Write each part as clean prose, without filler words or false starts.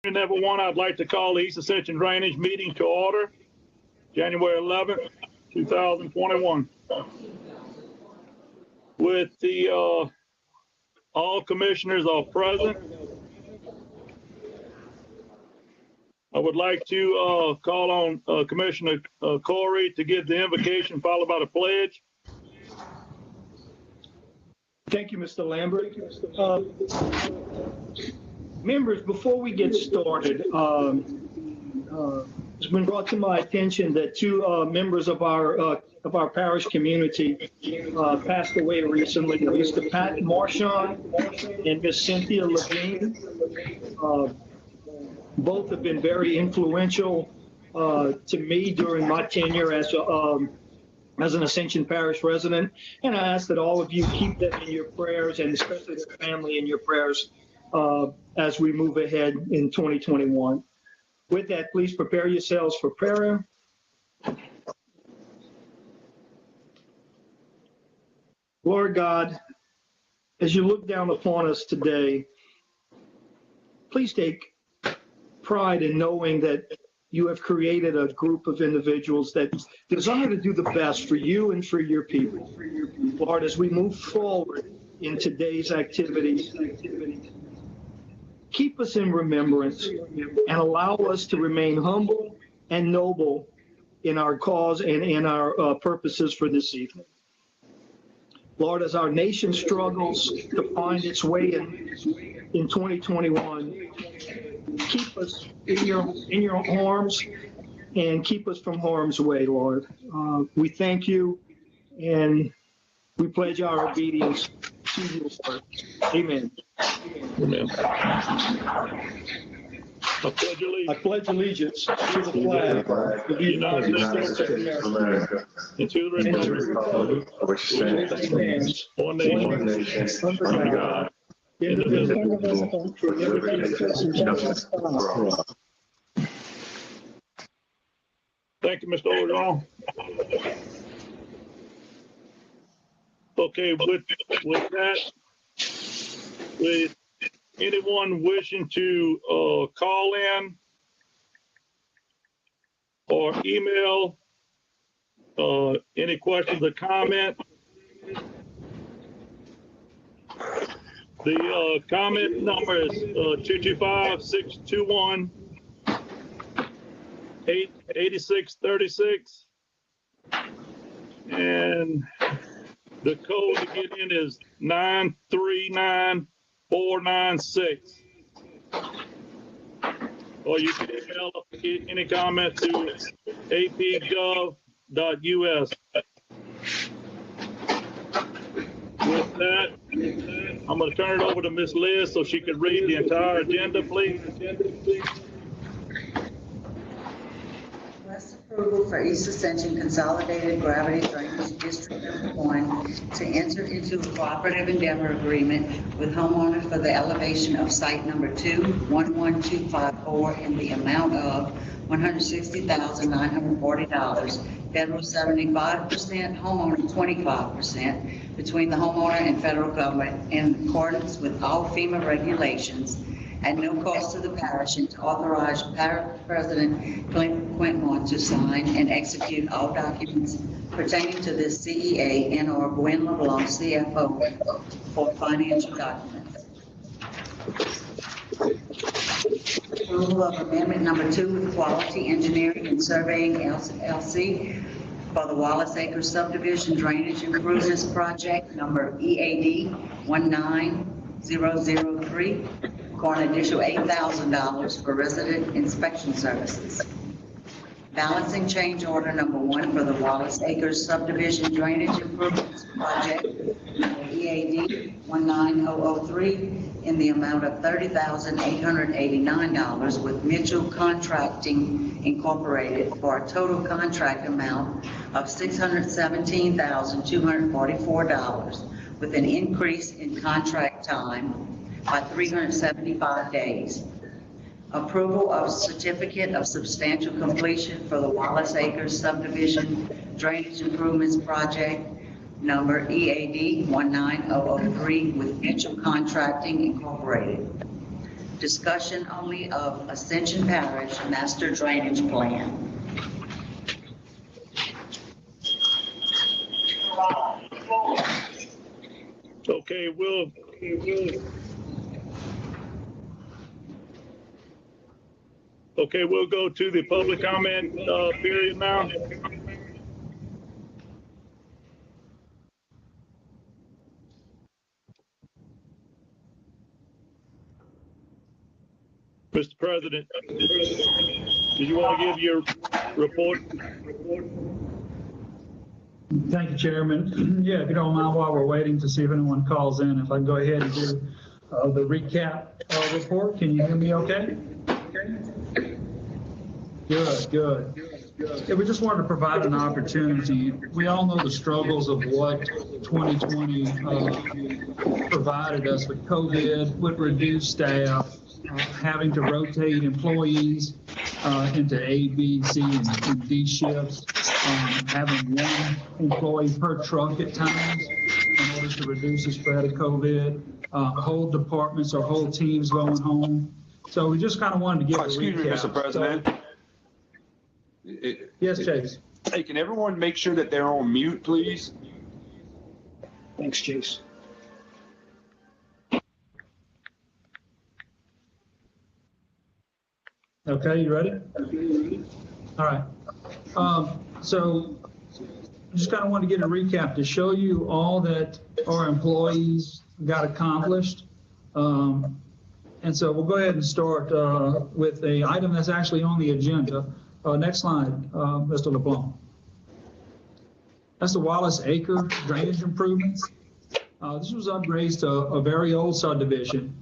Everyone, I'd like to call the East Ascension Drainage meeting to order, January 11th, 2021. With the all commissioners are present, I would like to call on Commissioner Corey to give the invocation followed by the pledge. Thank you, Mr. Lambert. Members, before we get started, it's been brought to my attention that two members of our parish community passed away recently. Mr. Pat Marchand and Miss Cynthia Levine. Both have been very influential to me during my tenure as an Ascension Parish resident, and I ask that all of you keep them in your prayers, and especially their family in your prayers as we move ahead in 2021. With that, please prepare yourselves for prayer. Lord God, as you look down upon us today, please take pride in knowing that you have created a group of individuals that desire to do the best for you and for your people. Lord, as we move forward in today's activities, keep us in remembrance and allow us to remain humble and noble in our cause and in our purposes for this evening. Lord, as our nation struggles to find its way in 2021, keep us in your arms and keep us from harm's way, Lord. We thank you and we pledge our obedience to you, Lord. Amen. Amen. I pledge allegiance to the flag of the United States of America and to the republic which stands one nation under God, indivisible, with liberty and justice for all. Thank you, Mr. Orgeron. Okay, with that, with anyone wishing to call in or email any questions or comment, the comment number is 225-621-8636, and the code to get in is 939496. Or you can email any comment to apgov.us. With that, I'm going to turn it over to Ms. Liz so she can read the entire agenda, please. Request approval for East Ascension Consolidated Gravity Drainage District Number 1 to enter into a cooperative endeavor agreement with homeowners for the elevation of site number 2-11254 in the amount of $160,940, federal 75%, homeowner 25%, between the homeowner and federal government in accordance with all FEMA regulations at no cost to the parish, and to authorize Parish President Clint Quinton to sign and execute all documents pertaining to this CEA and/or Gwen LeBlanc, CFO, for financial documents. Approval of amendment number 2 with Quality Engineering and Surveying LLC for the Wallace Acre Subdivision Drainage Improvements Project number EAD 19003 for an additional $8,000 for resident inspection services. Balancing change order number 1 for the Wallace Acres Subdivision Drainage Improvements Project EAD 19003 in the amount of $30,889 with Mitchell Contracting Incorporated for a total contract amount of $617,244 with an increase in contract time by 375 days. Approval of certificate of substantial completion for the Wallace Acres Subdivision Drainage Improvements Project number EAD 19003 with Mitchell Contracting Incorporated. discussion only of Ascension Parish Master Drainage Plan. Okay, we'll go to the public comment period now. Mr. President, did you want to give your report? Thank you, Chairman. Yeah, if you don't mind, while we're waiting to see if anyone calls in, if I can go ahead and do the recap report. Can you hear me okay? Good. Yeah, we just wanted to provide an opportunity. We all know the struggles of what 2020 provided us with COVID, with reduced staff, having to rotate employees into A, B, C, and D shifts, having one employee per truck at times in order to reduce the spread of COVID, whole departments or whole teams going home. So we just kind of wanted to give a recap. Excuse me, Mr. President. Yes, Chase. Hey, can everyone make sure that they're on mute, please? Thanks, Chase. Okay, you ready? All right. So just kind of want to get a recap to show you all that our employees got accomplished. And so we'll go ahead and start with an item that's actually on the agenda. Next slide, Mr. LeBlanc. That's the Wallace Acre drainage improvements. This was upgrades to a very old subdivision.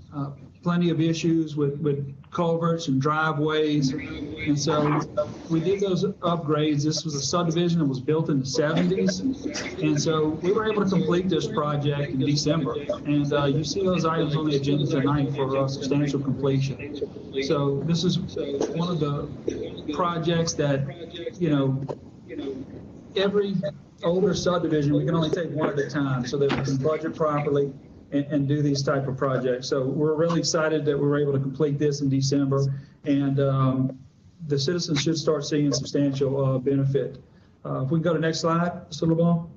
Plenty of issues with culverts and driveways. And so we did those upgrades. This was a subdivision that was built in the 70s. And so we were able to complete this project in December. And you see those items on the agenda tonight for substantial completion. So this is one of the projects that, every older subdivision, we can only take one at a time so that we can budget properly and do these type of projects. So we're really excited that we were able to complete this in December, and the citizens should start seeing substantial benefit. If we can go to the next slide, Mr. LeBlanc.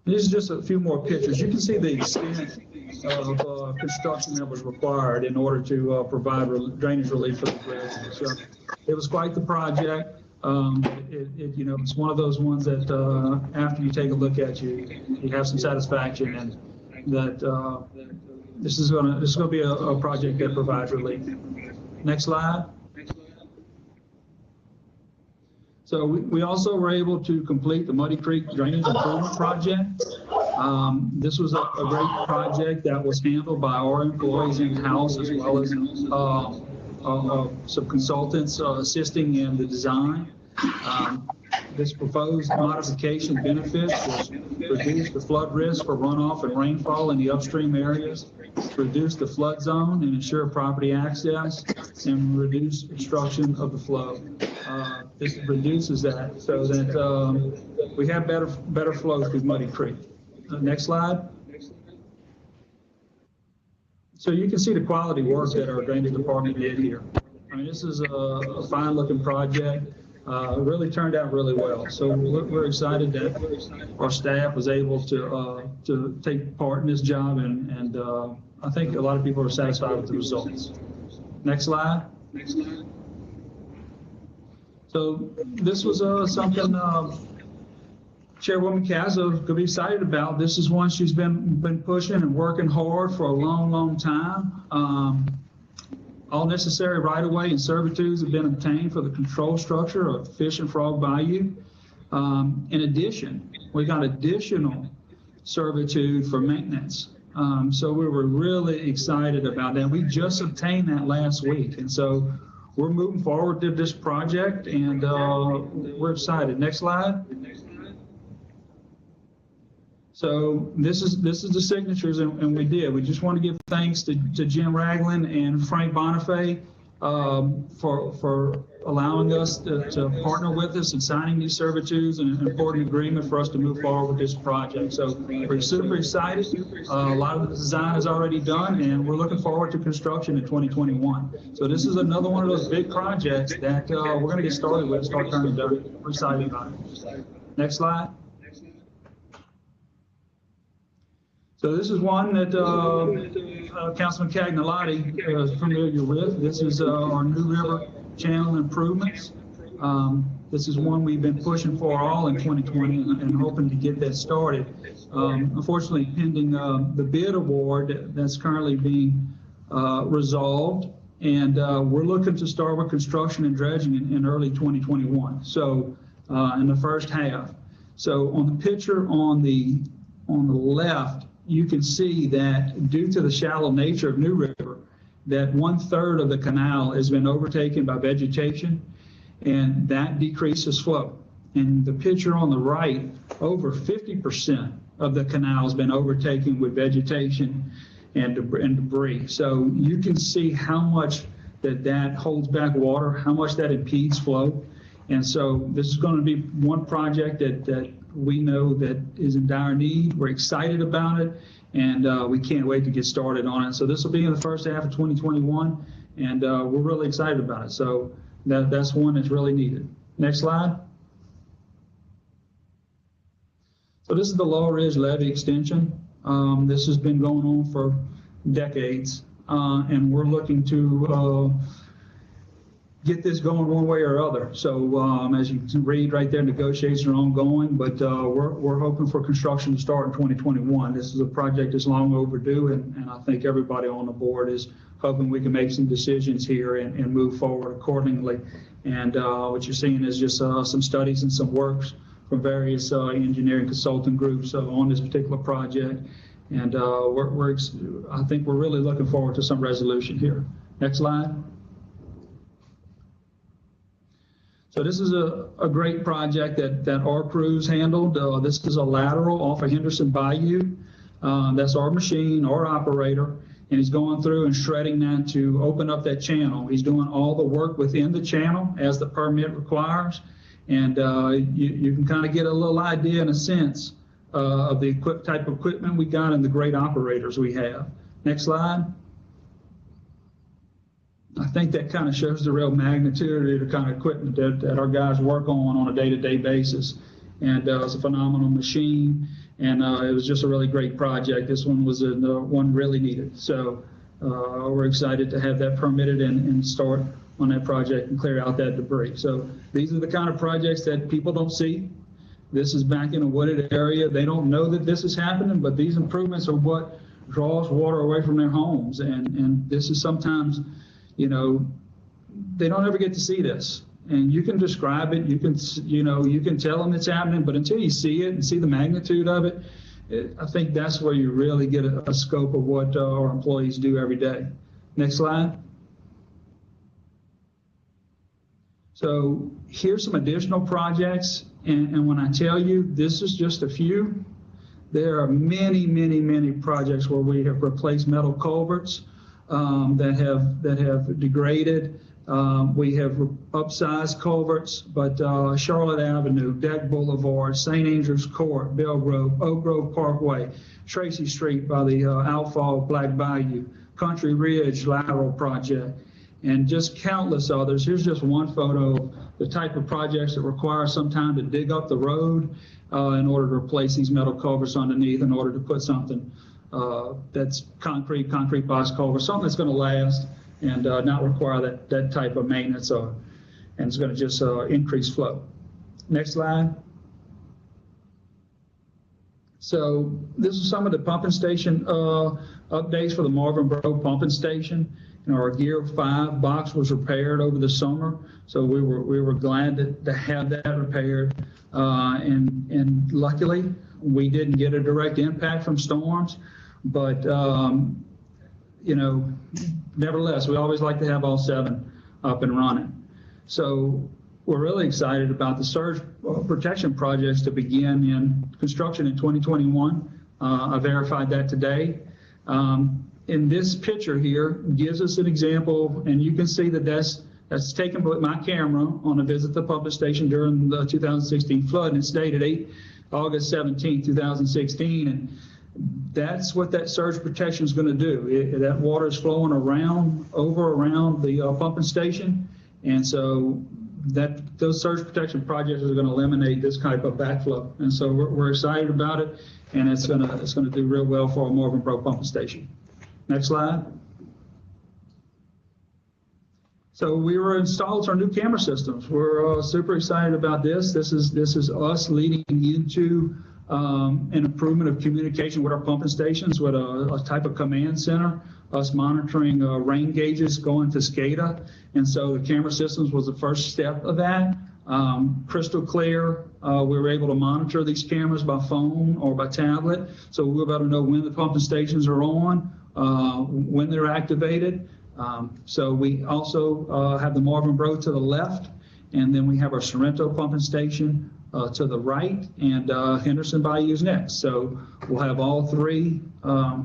These are just a few more pictures. You can see the extent of construction that was required in order to provide drainage relief for the residents. So it was quite the project. It's one of those ones that after you take a look at you have some satisfaction, and that this is going to be a project that provides relief. Next slide. So we also were able to complete the Muddy Creek Drainage Improvement Project. This was a great project that was handled by our employees in-house, as well as some consultants assisting in the design. This proposed modification benefits was reduce the flood risk for runoff and rainfall in the upstream areas, reduce the flood zone and ensure property access, and reduce obstruction of the flow. This reduces that so that we have better flow through Muddy Creek. Next slide. So you can see the quality work that our drainage department did here. I mean, this is a fine looking project. It really turned out really well. So we're excited that our staff was able to take part in this job, and I think a lot of people are satisfied with the results. Next slide. So this was something Chairwoman Cazzo could be excited about. This is one she's been pushing and working hard for a long time. All necessary right-of-way and servitudes have been obtained for the control structure of Fish and Frog Bayou. In addition, we got additional servitude for maintenance. So we were really excited about that. We just obtained that last week. And so we're moving forward to this project, and we're excited. Next slide. So this is the signatures, and we did. We just want to give thanks to Jim Ragland and Frank Bonifay for allowing us to partner with us and signing these servitudes and an important agreement for us to move forward with this project. So we're super excited. A lot of the design is already done, and we're looking forward to construction in 2021. So this is another one of those big projects that we're going to get started with, start turning done. We're excited about it. Next slide. So this is one that Councilman Cagnolati is familiar with. This is our New River Channel improvements. This is one we've been pushing for all in 2020 and hoping to get that started. Unfortunately, pending the bid award that's currently being resolved, and we're looking to start with construction and dredging in early 2021. So in the first half. So on the picture on the left, you can see that due to the shallow nature of New River, that 1/3 of the canal has been overtaken by vegetation, and that decreases flow. And the picture on the right, over 50% of the canal has been overtaken with vegetation and debris. So you can see how much that holds back water, how much that impedes flow. And so this is going to be one project that we know that is in dire need. We're excited about it, and we can't wait to get started on it. So this will be in the first half of 2021, and we're really excited about it. So that's one that's really needed. Next slide. So this is the Lower Ridge Levy extension. This has been going on for decades, and we're looking to get this going one way or other. So as you can read right there, negotiations are ongoing, but we're hoping for construction to start in 2021. This is a project that's long overdue, and I think everybody on the board is hoping we can make some decisions here and move forward accordingly. And what you're seeing is just some studies and some works from various engineering consulting groups on this particular project. And I think we're really looking forward to some resolution here. Next slide. So this is a great project that our crews handled. This is a lateral off of Henderson Bayou. That's our machine, our operator, and he's going through and shredding that to open up that channel. He's doing all the work within the channel as the permit requires. And you can kind of get a little idea and a sense of the type of equipment we got and the great operators we have. Next slide. I think that kind of shows the real magnitude of the kind of equipment that our guys work on a day-to-day basis. And it's a phenomenal machine, and it was just a really great project. This one was one really needed. So we're excited to have that permitted and start on that project and clear out that debris. So these are the kind of projects that people don't see. This is back in a wooded area. They don't know that this is happening, but these improvements are what draws water away from their homes. And this is sometimes, you know, they don't ever get to see this. And you can describe it, you can tell them it's happening, but until you see it and see the magnitude of it, I think that's where you really get a scope of what our employees do every day. Next slide. So here's some additional projects, and when I tell you this is just a few, there are many, many, many projects where we have replaced metal culverts that have degraded. We have upsized culverts, but Charlotte Avenue, Deck Boulevard, St. Andrews Court, Bellgrove, Oak Grove Parkway, Tracy Street by the Outfall Black Bayou, Country Ridge Lateral Project, and just countless others. Here's just one photo of the type of projects that require some time to dig up the road in order to replace these metal culverts underneath, in order to put something that's concrete box culvert, something that's going to last and not require that type of maintenance, and it's going to just increase flow. Next slide. So this is some of the pumping station updates for the Marvin Borough pumping station. Our Gear 5 box was repaired over the summer, so we were glad to have that repaired. And luckily, we didn't get a direct impact from storms, but nevertheless, we always like to have all 7 up and running. So we're really excited about the surge protection projects to begin in construction in 2021. I verified that today. In this picture here gives us an example, and you can see that that's taken with my camera on a visit to the pumping station during the 2016 flood, and it's dated August 17, 2016. And that's what that surge protection is going to do. That water is flowing around the pumping station. And so those surge protection projects are going to eliminate this type of backflow. And so we're excited about it, and it's going to do real well for our Marvin Pro pumping station. Next slide. So we were installed our new camera systems. We're super excited about this. This is us leading into an improvement of communication with our pumping stations with a type of command center, us monitoring rain gauges going to SCADA. And so the camera systems was the first step of that. Crystal clear. We were able to monitor these cameras by phone or by tablet. So we were able to know when the pumping stations are on, when they're activated. So we also have the Marvin Bro to the left, and then we have our Sorrento pumping station to the right, and Henderson Bayou's next. So we'll have all three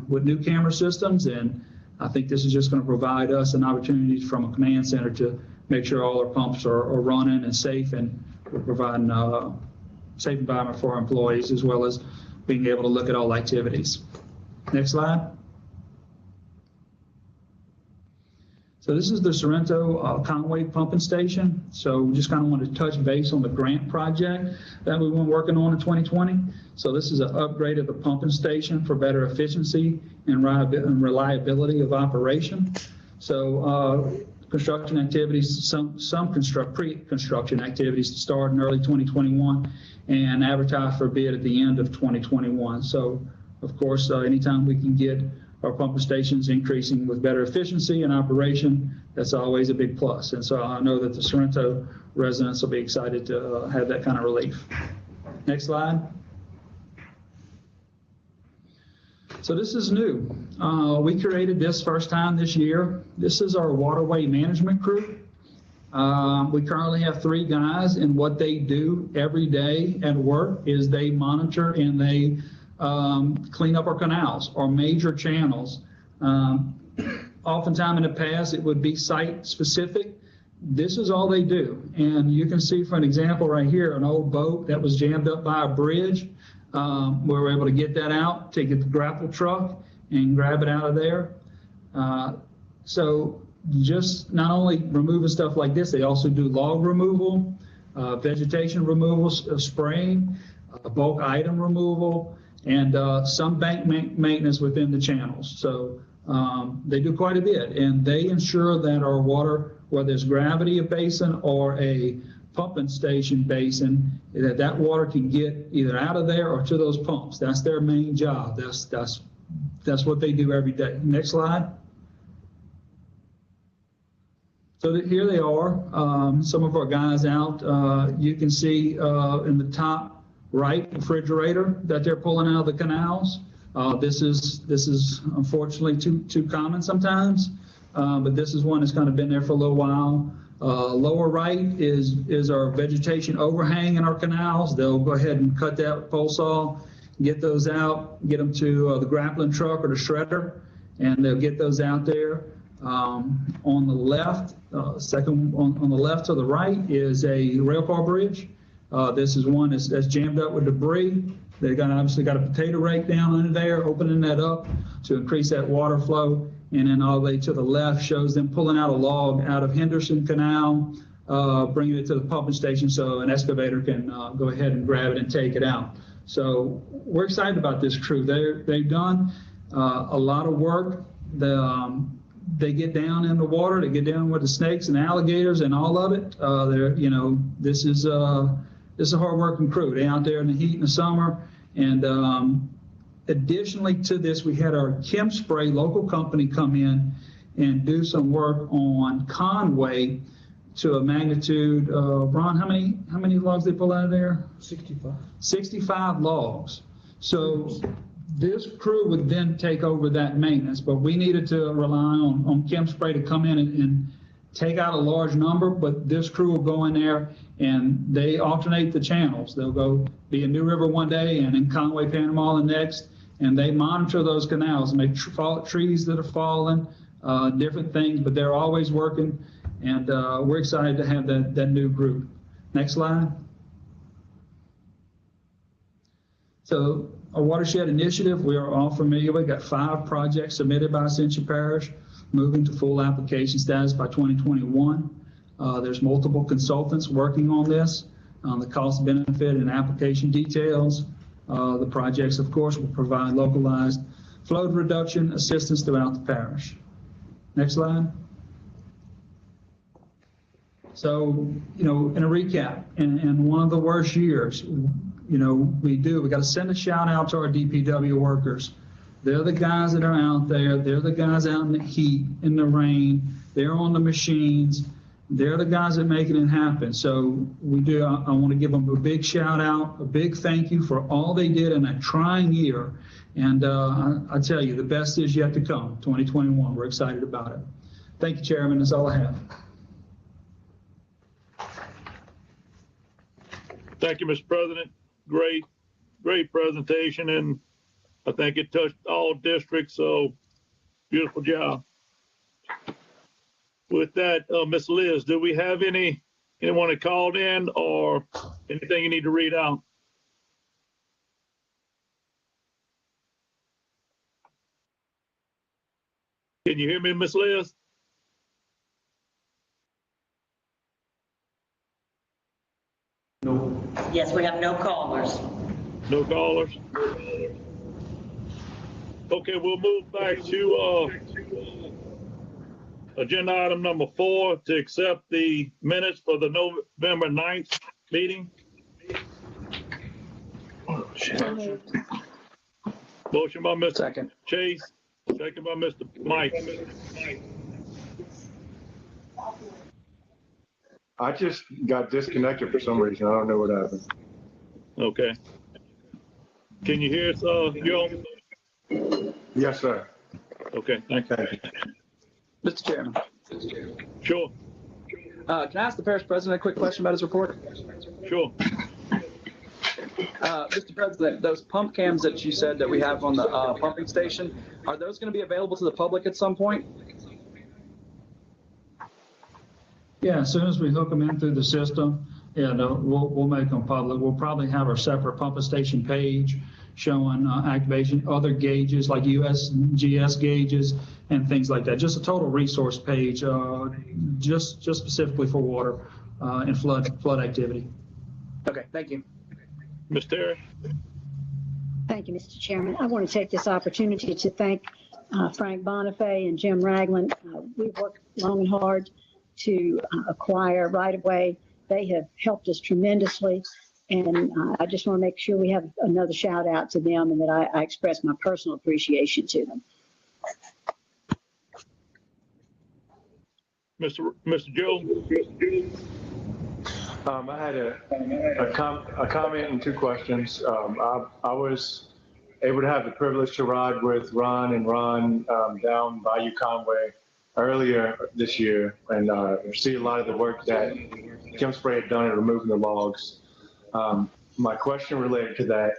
with new camera systems, and I think this is just going to provide us an opportunity from a command center to make sure all our pumps are running and safe, and we're providing a safe environment for our employees, as well as being able to look at all activities. Next slide. So this is the Sorrento Conway pumping station. So we just kind of wanted to touch base on the grant project that we've been working on in 2020. So this is an upgrade of the pumping station for better efficiency and reliability of operation. So construction activities, some pre-construction activities to start in early 2021 and advertise for bid at the end of 2021. So of course, anytime we can get our pumping stations increasing with better efficiency and operation, that's always a big plus. And so I know that the Sorrento residents will be excited to have that kind of relief. Next slide. So this is new. We created this first time this year. This is our Waterway management crew. We currently have 3 guys, and what they do every day at work is they monitor and they clean up our canals, our major channels. Oftentimes in the past, it would be site specific. This is all they do. And you can see, for an example right here, an old boat that was jammed up by a bridge. We were able to get that out, take it to the grapple truck and grab it out of there. So just not only removing stuff like this, they also do log removal, vegetation removal, spraying, bulk item removal, and some bank maintenance within the channels. So they do quite a bit, and they ensure that our water, whether it's gravity basin or a pumping station basin, that water can get either out of there or to those pumps. That's their main job. That's what they do every day. Next slide. So here they are, some of our guys out. You can see in the top right refrigerator that they're pulling out of the canals. This is unfortunately too common sometimes, but this is one that's kind of been there for a little while. Lower right is our vegetation overhang in our canals. They'll go ahead and cut that with pole saw, get those out, get them to the grappling truck or the shredder, and they'll get those out there. On the left, second on the left to the right is a rail car bridge. This is one that's jammed up with debris. They've obviously got a potato rake down under there, opening that up to increase that water flow. And then all the way to the left shows them pulling out a log out of Henderson Canal, bringing it to the pumping station so an excavator can go ahead and grab it and take it out. So we're excited about this crew. They've done a lot of work. They get down in the water. They get down with the snakes and alligators and all of it. This is a hard-working crew. They're out there in the heat in the summer. And additionally to this, we had our Chem Spray local company come in and do some work on Conway to a magnitude of, Ron, how many logs they pull out of there? 65. 65 logs. So this crew would then take over that maintenance, but we needed to rely on Chem Spray to come in and take out a large number, but this crew will go in there and they alternate the channels. They'll go be in New River one day and in Conway, Panama the next, and they monitor those canals and make trees that are falling, different things, but they're always working. And we're excited to have that new group. Next slide. So our Watershed Initiative, we are all familiar. We've got 5 projects submitted by Ascension Parish, moving to full application status by 2021. There's multiple consultants working on this, the cost benefit and application details. The projects, of course, will provide localized flow reduction assistance throughout the parish. Next slide. So, in a recap, in one of the worst years, we got to send a shout out to our DPW workers. They're the guys that are out there. They're the guys out in the heat, in the rain. They're on the machines. They're the guys that make it happen. So I want to give them a big shout out, a big thank you for all they did in a trying year. And I tell you, the best is yet to come, 2021. We're excited about it. Thank you, Chairman. That's all I have. Thank you, Mr. President. Great presentation, and I think it touched all districts, so beautiful job. With that, Ms. Liz, do we have anyone that called in or anything you need to read out? Can you hear me, Ms. Liz? No. Yes, we have no callers. No callers? Okay, we'll move back to agenda item number 4 to accept the minutes for the November 9th meeting. Motion by Mr. Chase, second by Mr. Mike. I just got disconnected for some reason. I don't know what happened. Okay. Can you hear us, Joe? Yes, sir. Okay, thank you. Thank you. Mr. Chairman, Sure, can I ask the parish president a quick question about his report? sure. Mr. President, those pump cams that you said that we have on the pumping station, are those going to be available to the public at some point? Yeah, as soon as we hook them in through the system, we'll make them public. We'll probably have our separate pumping station page showing activation, other gauges like USGS gauges and things like that. Just a total resource page, just specifically for water and flood activity. Okay, thank you. Ms. Terry? Thank you, Mr. Chairman. I want to take this opportunity to thank Frank Bonifay and Jim Ragland. We've worked long and hard to acquire right-of-way. They have helped us tremendously, and I just want to make sure we have another shout out to them and that I express my personal appreciation to them. Mr. Joe? I had a comment and 2 questions. I was able to have the privilege to ride with Ron down Bayou Conway earlier this year and see a lot of the work that Kim Spray had done in removing the logs. My question related to that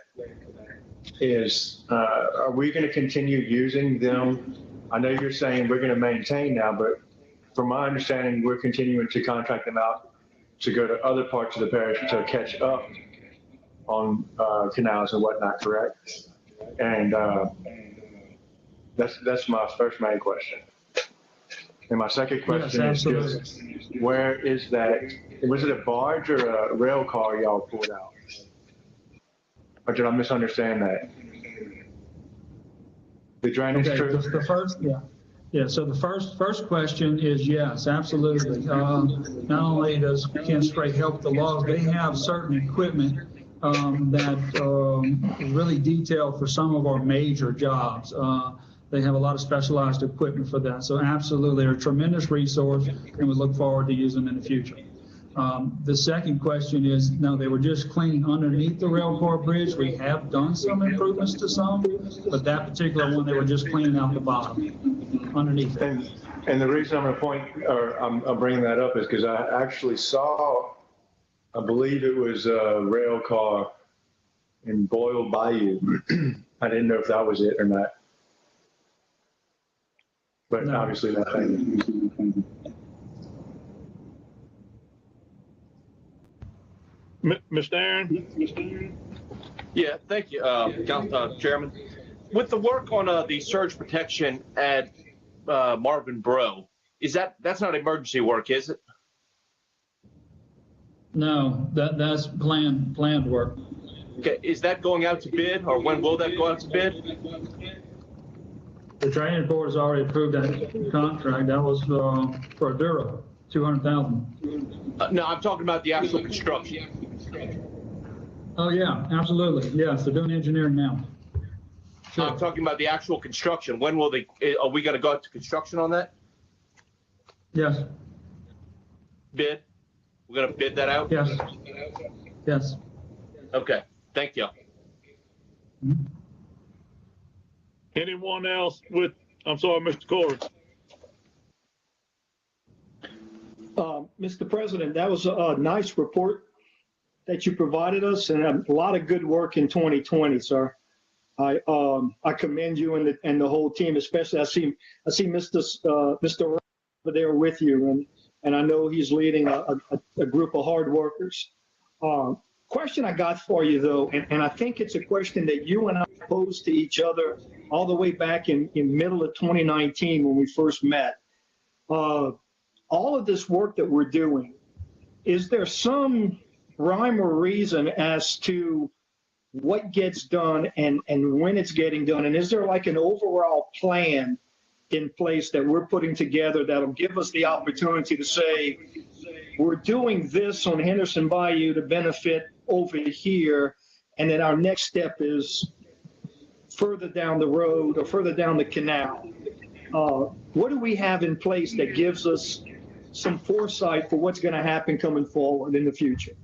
is, are we going to continue using them? I know you're saying we're going to maintain now, but from my understanding, we're continuing to contract them out to go to other parts of the parish to catch up on canals and whatnot, correct? And that's my first main question. And my second question is just, where is that? Was it a barge or a rail car y'all pulled out? Or did I misunderstand that? The drainage crew? The first, yeah. So the first question is yes, absolutely. Not only does Ken Spray help the logs, they have certain equipment that really detailed for some of our major jobs. They have a lot of specialized equipment for that. So absolutely, they're a tremendous resource, and we look forward to using them in the future. The second question is, no, they were just cleaning underneath the rail car bridge. We have done some improvements to some, but that particular one, they were just cleaning out the bottom underneath. And the reason I'm going to point, or I'm bringing that up, is because I actually saw, I believe it was a rail car in Boyle Bayou. I didn't know if that was it or not. But no. Obviously nothing. Mr. Aaron? Yeah, thank you, Chairman. With the work on the surge protection at Marvin Bro, that's not emergency work, is it? No, that's planned work. Okay, is that going out to bid, or when will that go out to bid? The drainage board has already approved that contract. That was for Dura, 200,000. No, I'm talking about the actual construction. Oh, yeah, absolutely. Yes, they're doing engineering now. Sure. I'm talking about the actual construction. When will are we going to go out to construction on that? Yes, Bid? We're going to bid that out? yes, yes. Okay, thank you. Anyone else with, I'm sorry, Mr. Corey? Mr. President, that was a nice report that you provided us, and a lot of good work in 2020, sir. I commend you and the whole team, especially I see Mr. over there with you, and I know he's leading a group of hard workers. Question I got for you though, and I think it's a question that you and I posed to each other all the way back in middle of 2019 when we first met. All of this work that we're doing, is there some rhyme or reason as to what gets done and when it's getting done? And is there like an overall plan in place that we're putting together that'll give us the opportunity to say, we're doing this on Henderson Bayou to benefit over here, and then our next step is further down the road or further down the canal? What do we have in place that gives us some foresight for what's going to happen coming forward in the future?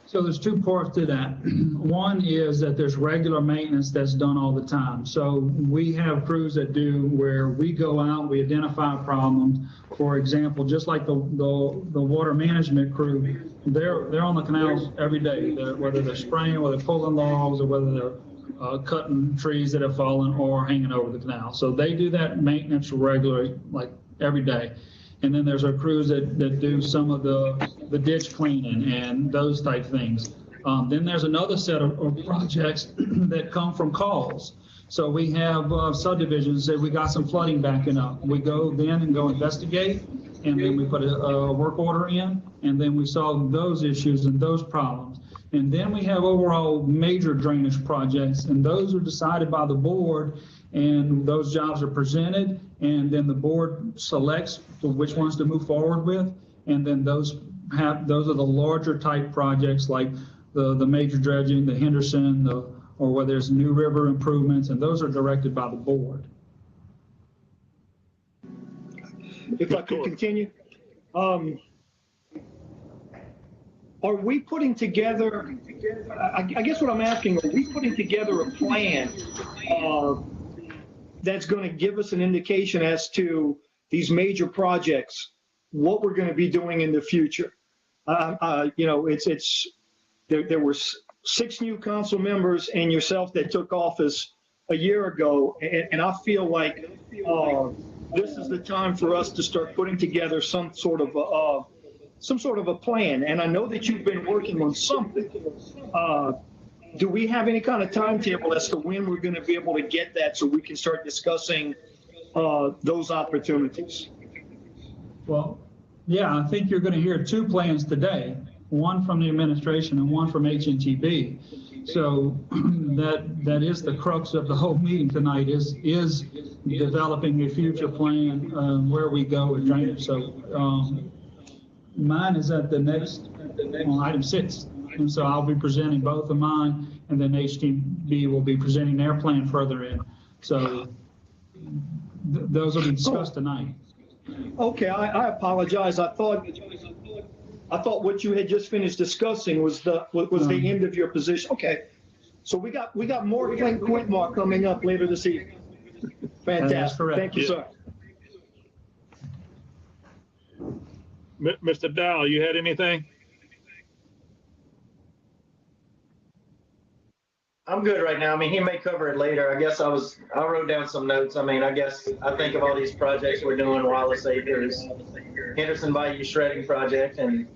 So there's two parts to that. One is that there's regular maintenance that's done all the time. So we have crews that do where we go out, we identify problems. For example, just like the water management crew, they're on the canals every day, whether they're spraying, whether they're pulling logs, or whether they're cutting trees that have fallen or hanging over the canal. So they do that maintenance regularly, like every day. And then there's our crews that do some of the ditch cleaning and those type things. Then there's another set of projects that come from calls. So we have subdivisions that we got some flooding backing up. We go then and go investigate, and then we put a work order in, and then we solve those issues and those problems. And then we have overall major drainage projects, and those are decided by the board, and those jobs are presented, and then the board selects which ones to move forward with, and then those are the larger type projects like the major dredging, the Henderson, or where there's new river improvements, and those are directed by the board. If I could continue, are we putting together, I guess what I'm asking, are we putting together a plan that's going to give us an indication as to these major projects, what we're going to be doing in the future? You know, there were 6 new council members and yourself that took office a year ago, and I feel like this is the time for us to start putting together some sort of a plan. And I know that you've been working on something. Do we have any kind of timetable as to when we're going to be able to get that so we can start discussing those opportunities? Well, yeah, I think you're going to hear 2 plans today, one from the administration and one from HNTB. So that is the crux of the whole meeting tonight is developing a future plan where we go with drainage. So mine is at the next on item 6. And so I'll be presenting both of mine, and then HTB will be presenting their plan further in. So those will be discussed tonight. Okay, I apologize. I thought what you had just finished discussing was the end of your position. Okay, so we got more Clint Quintmar coming up later this evening. Fantastic. Thank you, sir. Mr. Dow, you had anything? I'm good right now. I mean, he may cover it later. I guess I wrote down some notes. I mean, I think of all these projects we're doing, Wallace Acres, Henderson Bayou Shredding Project, and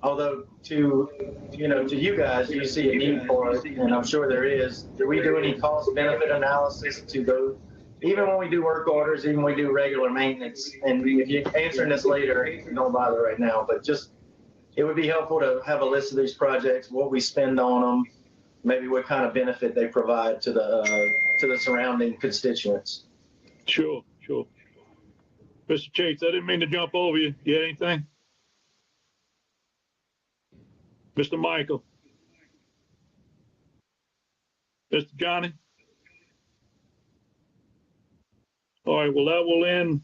although to you guys, you see a need for it, and I'm sure there is. Do we do any cost benefit analysis to those? Even when we do work orders, even when we do regular maintenance, and if you're answering this later, don't bother right now, but just, it would be helpful to have a list of these projects, what we spend on them, maybe what kind of benefit they provide to the surrounding constituents. Sure. Mr. Chase, I didn't mean to jump over you. You had anything? Mr. Michael? Mr. Johnny? All right, well, that will end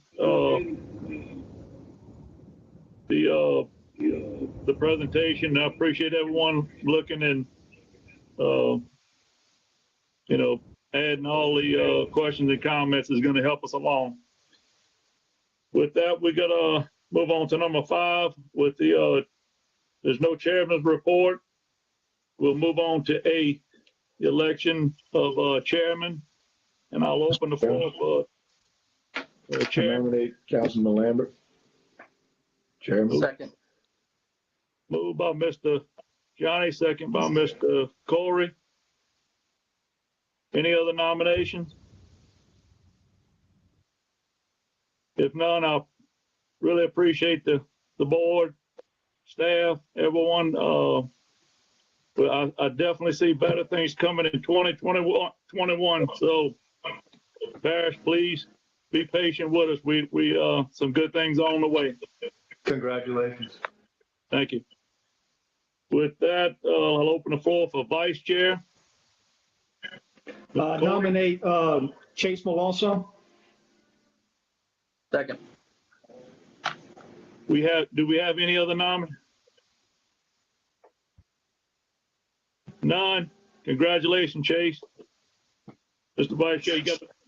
the presentation. I appreciate everyone looking and adding all the questions and comments is going to help us along. With that, we're gonna move on to number 5 with the there's no chairman's report. We'll move on to A, the election of chairman, and I'll open the floor for chair. Nominate Councilman Lambert. Chairman. Second. Moved by Mr. Johnny, second by Mr. Corey. Any other nominations? If none, I really appreciate the board, staff, everyone. But I definitely see better things coming in 2021. So, Parish, please be patient with us. We some good things on the way. Congratulations. Thank you. With that, I'll open the floor for vice chair. Nominate Chase Malonzo. Second. Do we have any other nominations? None. Congratulations, Chase. Mr. Vice Chair,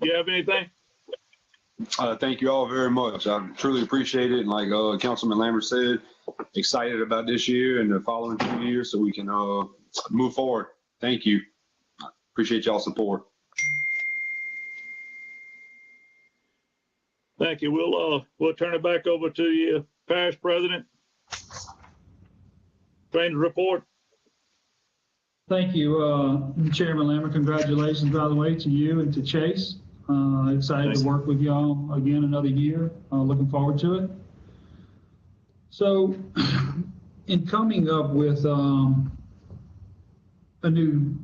you have anything? Thank you all very much. I truly appreciate it. And like Councilman Lambert said, excited about this year and the following 2 years so we can move forward. Thank you. Appreciate y'all's support. Thank you. We'll turn it back over to the parish president. Training report. Thank you, Chairman Lambert. Congratulations, by the way, to you and to Chase. Excited to work with y'all again another year. Looking forward to it. So, in coming up with a new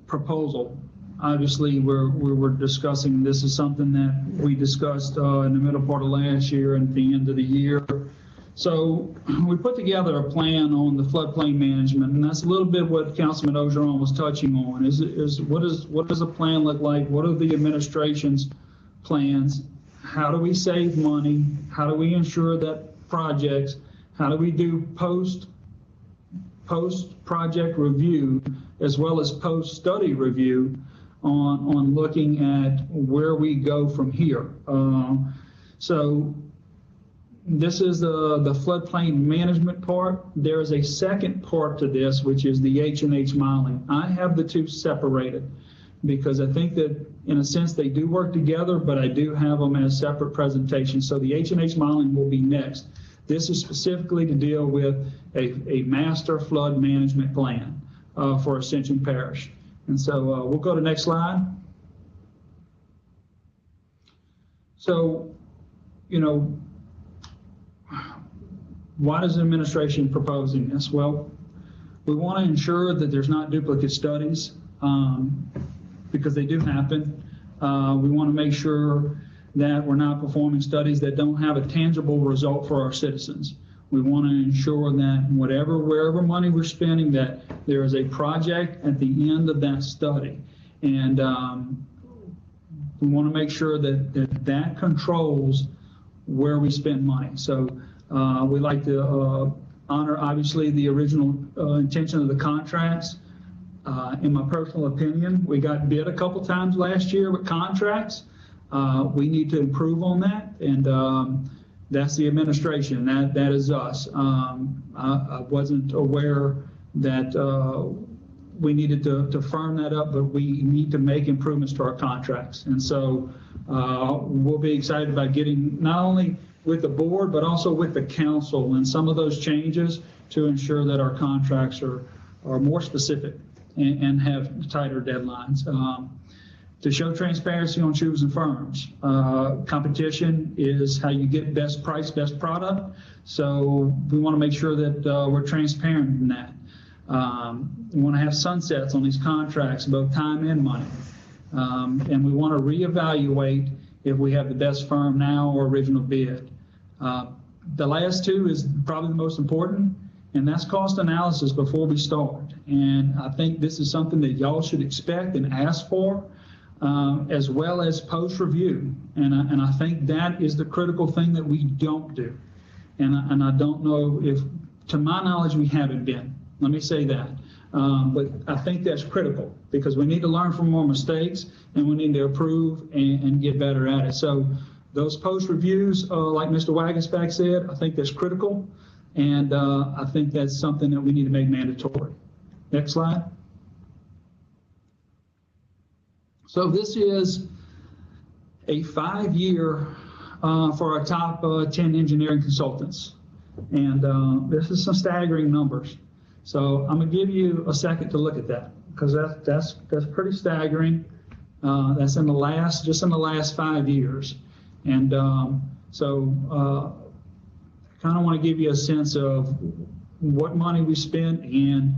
proposal, obviously we're discussing, this is something that we discussed in the middle part of last year and at the end of the year. So we put together a plan on the floodplain management, and that's a little bit what Councilman Ogeron was touching on. What does a plan look like? What are the administration's plans? How do we save money? How do we ensure that projects? How do we do post project review as well as post study review on looking at where we go from here? So this is the floodplain management part. There is a second part to this, which is the H&H miling. I have the two separated because I think that in a sense they do work together, but I do have them as separate presentations. So the H&H miling will be next. This is specifically to deal with a master flood management plan for Ascension Parish. And so we'll go to the next slide. So, why is the administration proposing this? Well, we want to ensure that there's not duplicate studies because they do happen. We want to make sure that we're not performing studies that don't have a tangible result for our citizens. We want to ensure that wherever money we're spending, that there is a project at the end of that study. And we want to make sure that controls where we spend money. So we like to honor, obviously, the original intention of the contracts. In my personal opinion, we got bid a couple times last year with contracts. We need to improve on that, and that's the administration. That is us. I wasn't aware that we needed to firm that up, but we need to make improvements to our contracts. And so we'll be excited about getting not only with the board, but also with the council and some of those changes to ensure that our contracts are more specific and have tighter deadlines. To show transparency on choosing firms. Competition is how you get best price, best product. So we want to make sure that we're transparent in that. We want to have sunsets on these contracts, both time and money. And we want to reevaluate if we have the best firm now or original bid. The last two is probably the most important, and that's cost analysis before we start. And I think this is something that y'all should expect and ask for. As well as post-review. And I think that is the critical thing that we don't do. And I don't know if, to my knowledge, we haven't been. Let me say that. But I think that's critical because we need to learn from our mistakes and we need to improve and get better at it. So those post-reviews, like Mr. Wagensback said, I think that's critical. And I think that's something that we need to make mandatory. Next slide. So this is a 5-year for our top 10 engineering consultants. And this is some staggering numbers. So I'm gonna give you a second to look at that because that's pretty staggering. That's in the last 5 years. And so I kind of want to give you a sense of what money we spent, and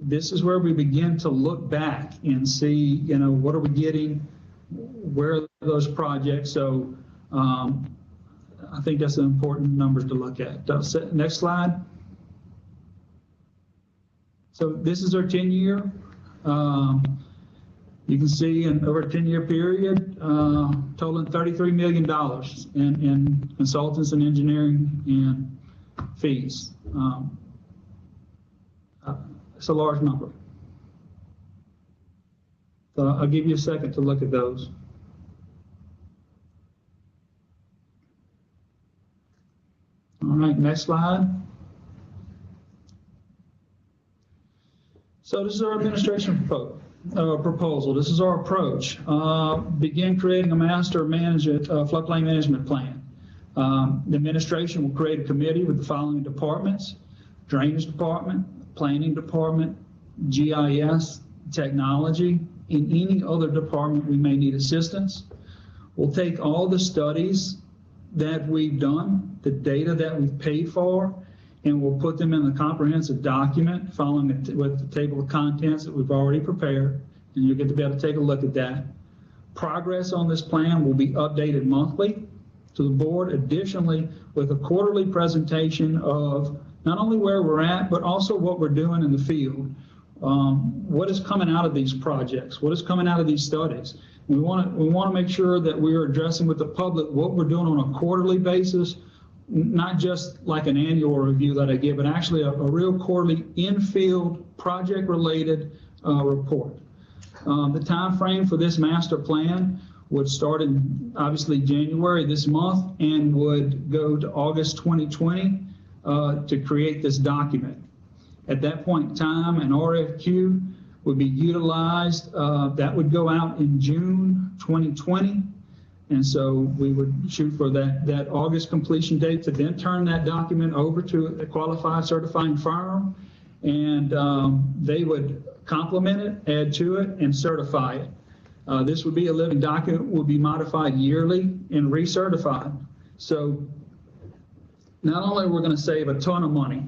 this is where we begin to look back and see, you know, what are we getting, where are those projects. So I think that's an important numbers to look at. Next slide. So this is our 10-year. You can see over a 10-year period, totaling $33 million in consultants and engineering and fees. It's a large number. So I'll give you a second to look at those. All right, next slide. So this is our administration proposal. This is our approach. Begin creating a master floodplain management plan. The administration will create a committee with the following departments: Drainage Department, Planning Department, GIS, Technology, and any other department we may need assistance. We'll take all the studies that we've done, the data that we've paid for, and we'll put them in the comprehensive document following with the table of contents that we've already prepared, and you'll get to be able to take a look at that. Progress on this plan will be updated monthly to the board, additionally with a quarterly presentation of not only where we're at, but also what we're doing in the field. What is coming out of these projects? What is coming out of these studies? We want to make sure that we are addressing with the public what we're doing on a quarterly basis, not just like an annual review that I give, but actually a real quarterly in-field project-related report. The time frame for this master plan would start in obviously January this month and would go to August 2020 to create this document. At that point in time, an RFQ would be utilized. That would go out in June 2020. And so we would shoot for that August completion date to then turn that document over to a qualified certifying firm. And they would complement it, add to it, and certify it. This would be a living document, would be modified yearly and recertified. So not only are we going to save a ton of money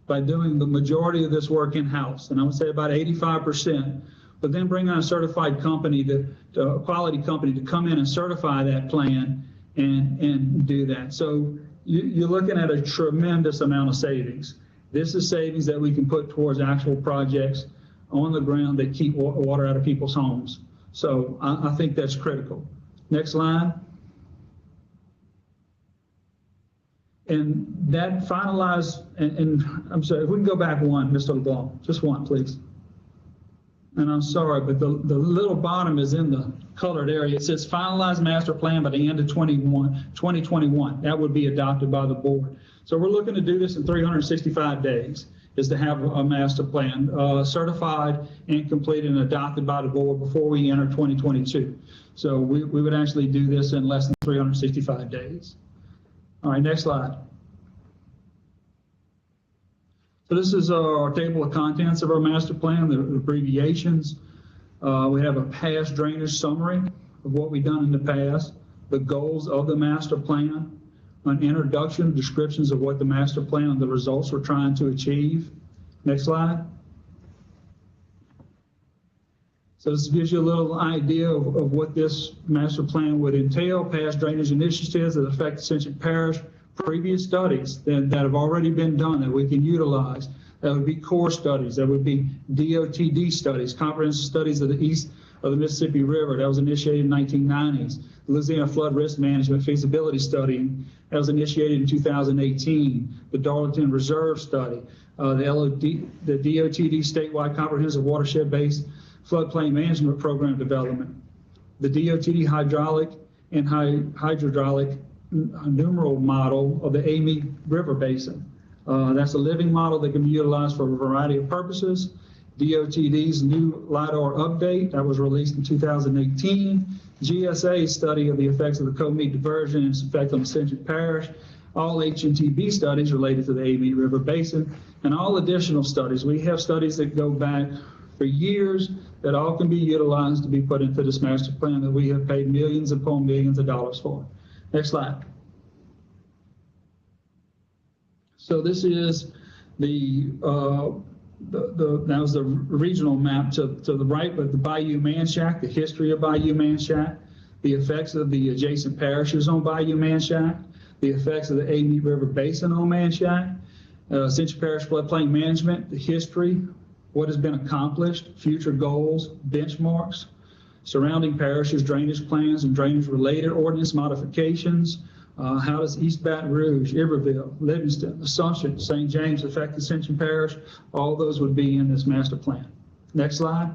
by doing the majority of this work in-house, and I would say about 85%, but then bring on a certified company, a quality company to come in and certify that plan and do that. So you're looking at a tremendous amount of savings. This is savings that we can put towards actual projects on the ground that keep water out of people's homes. So I think that's critical. Next slide. And that finalized, and I'm sorry, if we can go back one, Mr. LeBlanc, just one, please. And I'm sorry, but the little bottom is in the colored area. It says finalized master plan by the end of 2021. That would be adopted by the board. So we're looking to do this in 365 days, is to have a master plan certified and completed and adopted by the board before we enter 2022. So we would actually do this in less than 365 days. All right, next slide. So this is our table of contents of our master plan, the abbreviations. We have a past drainage summary of what we've done in the past, the goals of the master plan, an introduction, descriptions of what the master plan and the results we're trying to achieve. Next slide. So this gives you a little idea of what this master plan would entail, past drainage initiatives that affect Ascension Parish, previous studies that have already been done that we can utilize. That would be core studies. That would be DOTD studies, comprehensive studies of the east of the Mississippi River. That was initiated in the 1990s. The Louisiana Flood Risk Management Feasibility Study. That was initiated in 2018. The Darlington Reserve Study. The DOTD statewide comprehensive watershed-based floodplain management program development. The DOTD hydraulic and hydrodraulic numeral model of the Amite River Basin. That's a living model that can be utilized for a variety of purposes. DOTD's new LIDAR update that was released in 2018. GSA study of the effects of the Comite diversion and its effect on Ascension Parish. All HNTB studies related to the Amite River Basin, and all additional studies. We have studies that go back for years that all can be utilized to be put into this master plan that we have paid millions upon millions of dollars for. Next slide. So this is that was the regional map to the right, but the Bayou Manchac, the history of Bayou Manchac, the effects of the adjacent parishes on Bayou Manchac, the effects of the Amite River Basin on Manchac, Ascension Parish floodplain management, the history, what has been accomplished, future goals, benchmarks, surrounding parishes, drainage plans and drainage-related ordinance modifications. How does East Baton Rouge, Iberville, Livingston, Assumption, St. James affect Ascension Parish? All those would be in this master plan. Next slide.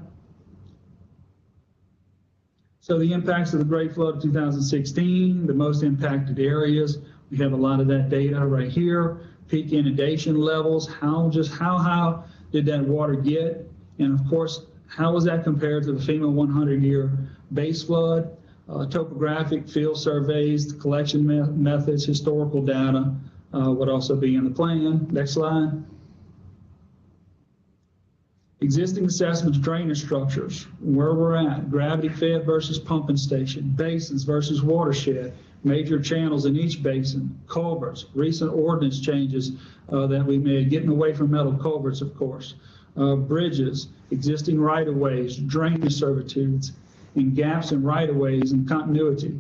So the impacts of the Great Flood of 2016, the most impacted areas, we have a lot of that data right here. Peak inundation levels, how high did that water get? And of course, how was that compared to the FEMA 100-year base flood? Topographic field surveys, collection methods, historical data would also be in the plan. Next slide. Existing assessments, drainage structures, where we're at, gravity fed versus pumping station, basins versus watershed, major channels in each basin, culverts, recent ordinance changes that we made, getting away from metal culverts, of course, bridges, existing right-of-ways, drainage servitudes, and gaps in right-of-ways and continuity,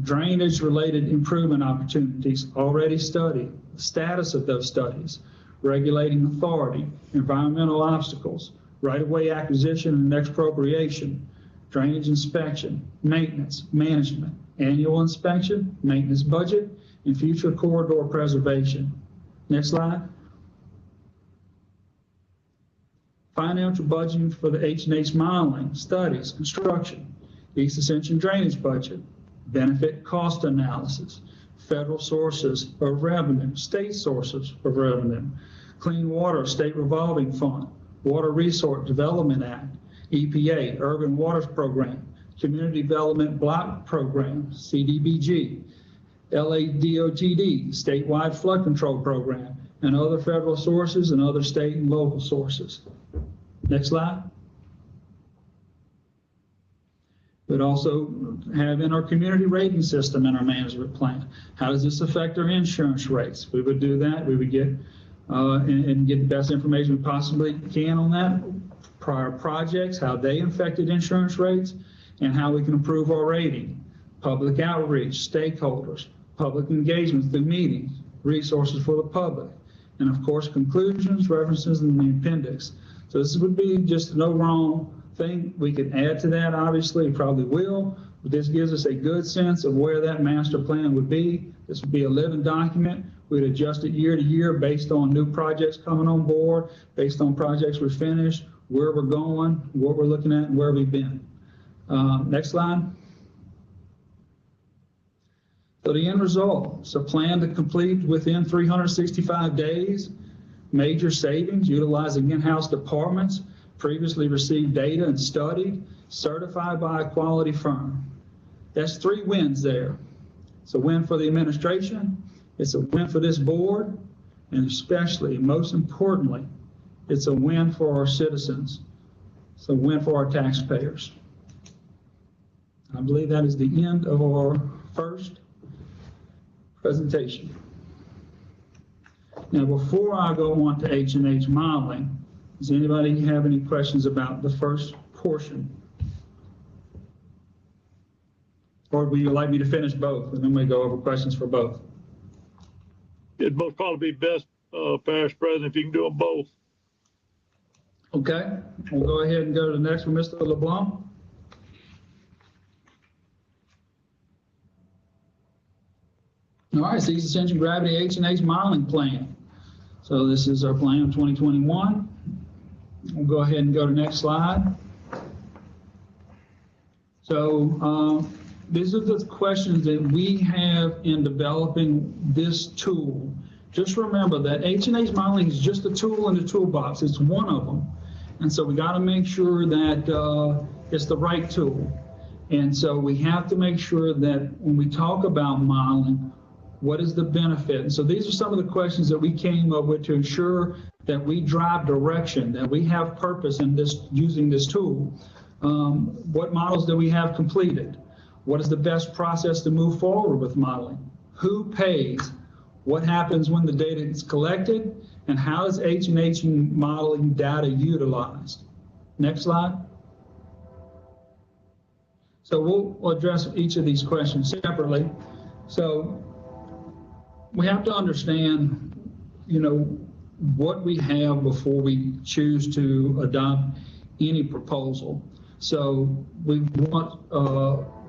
drainage-related improvement opportunities already studied, the status of those studies, regulating authority, environmental obstacles, right-of-way acquisition and expropriation, drainage inspection, maintenance, management, annual inspection, maintenance budget, and future corridor preservation. Next slide. Financial budgeting for the H&H modeling, studies, construction, East Ascension drainage budget, benefit cost analysis, federal sources of revenue, state sources of revenue, Clean Water State Revolving Fund, Water Resource Development Act, EPA, Urban Waters Program, Community Development Block Program, CDBG, LADOTD, Statewide Flood Control Program, and other federal sources and other state and local sources. Next slide. We'd also have in our community rating system in our management plan. How does this affect our insurance rates? We would do that. We would get and get the best information we possibly can on that. Prior projects, how they affected insurance rates, and how we can improve our rating. Public outreach, stakeholders, public engagement through meetings, resources for the public, and of course conclusions, references, and the appendix. So this would be just an overall thing. We could add to that, obviously, probably will, but this gives us a good sense of where that master plan would be. This would be a living document. We'd adjust it year to year based on new projects coming on board, based on projects we're finished, where we're going, what we're looking at, and where we've been. Next slide. So the end result, it's a plan to complete within 365 days, major savings, utilizing in-house departments, previously received data and studied, certified by a quality firm. That's 3 wins there. It's a win for the administration, it's a win for this board, and especially, most importantly, it's a win for our citizens. It's a win for our taxpayers. I believe that is the end of our first presentation. Now, before I go on to H&H modeling, does anybody have any questions about the first portion? Or would you like me to finish both, and then we go over questions for both? It'd most probably be best, Parish President, if you can do them both. Okay, we'll go ahead and go to the next one, Mr. LeBlanc. All right, it's the Ascension Gravity H&H modeling plan. So this is our plan 2021. We'll go ahead and go to the next slide. So these are the questions that we have in developing this tool. Just remember that H&H modeling is just a tool in the toolbox. It's one of them. And so we got to make sure that it's the right tool. And so we have to make sure that when we talk about modeling, what is the benefit? And so these are some of the questions that we came up with to ensure that we drive direction, that we have purpose in this, using this tool. What models do we have completed? What is the best process to move forward with modeling? Who pays? What happens when the data is collected? And how is H&H modeling data utilized? Next slide. So we'll address each of these questions separately. So we have to understand, what we have before we choose to adopt any proposal. So we want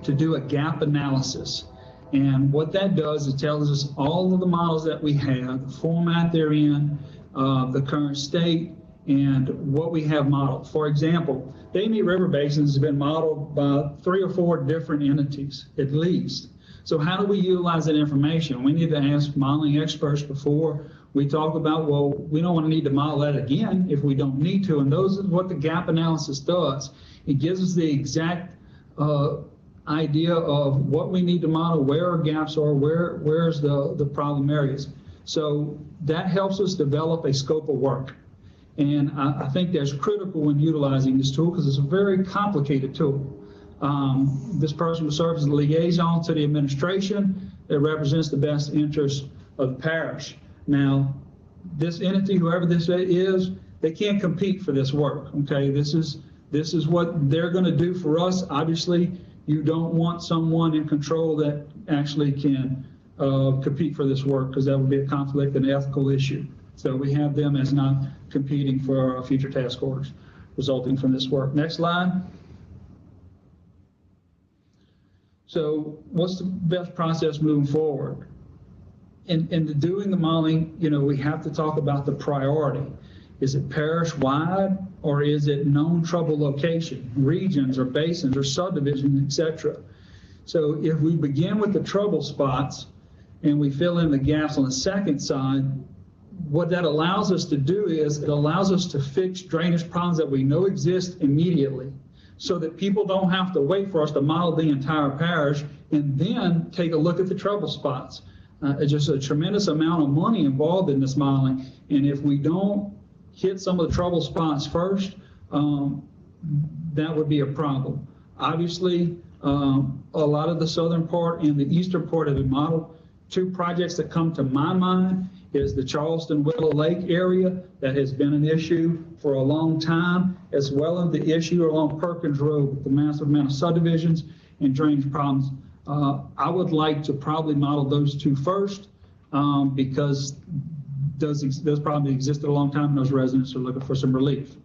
to do a gap analysis. And what that does, it tells us all of the models that we have, the format they're in, the current state, and what we have modeled. For example, the Amite River Basin has been modeled by 3 or 4 different entities, at least. So how do we utilize that information? We need to ask modeling experts before we talk about, well, we don't want to need to model that again if we don't need to. And those is what the gap analysis does. It gives us the exact idea of what we need to model, where our gaps are, where's the problem areas. So that helps us develop a scope of work. And I think that's critical when utilizing this tool because it's a very complicated tool. This person will serve as a liaison to the administration that represents the best interests of the parish. Now, this entity, whoever this is, they can't compete for this work, okay? This is what they're going to do for us. Obviously, you don't want someone in control that actually can compete for this work because that would be a conflict and ethical issue. So we have them as not competing for our future task orders resulting from this work. Next slide. So what's the best process moving forward? In doing the modeling, we have to talk about the priority. Is it parish-wide or is it known trouble location, regions or basins or subdivisions, etc.? So if we begin with the trouble spots and we fill in the gaps on the second side, what that allows us to do is it allows us to fix drainage problems that we know exist immediately so that people don't have to wait for us to model the entire parish and then take a look at the trouble spots. It's just a tremendous amount of money involved in this modeling. And if we don't hit some of the trouble spots first, that would be a problem. Obviously, a lot of the southern part and the eastern part have been modeled. 2 projects that come to my mind is the Charleston Willow Lake area that has been an issue for a long time, as well as the issue along Perkins Road with the massive amount of subdivisions and drainage problems. I would like to probably model those 2 first because those problems existed a long time and those residents are looking for some relief.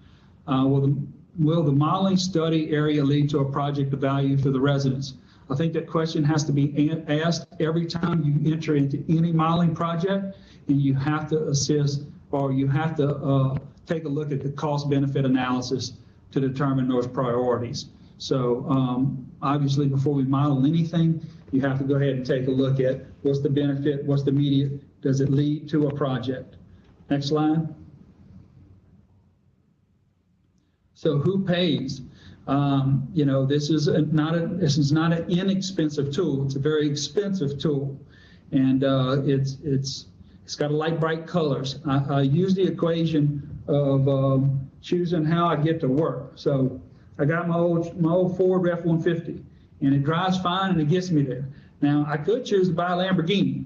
Will the modeling study area lead to a project of value for the residents? I think that question has to be asked every time you enter into any modeling project, and you have to assess or you have to take a look at the cost-benefit analysis to determine those priorities. So obviously, before we model anything, you have to go ahead and take a look at what's the benefit, what's the immediate, does it lead to a project? Next slide. So who pays? This is not an inexpensive tool. It's a very expensive tool, and it's It's got light bright colors. I use the equation of choosing how I get to work. So I got my old Ford F-150, and it drives fine and it gets me there. Now, I could choose to buy a Lamborghini,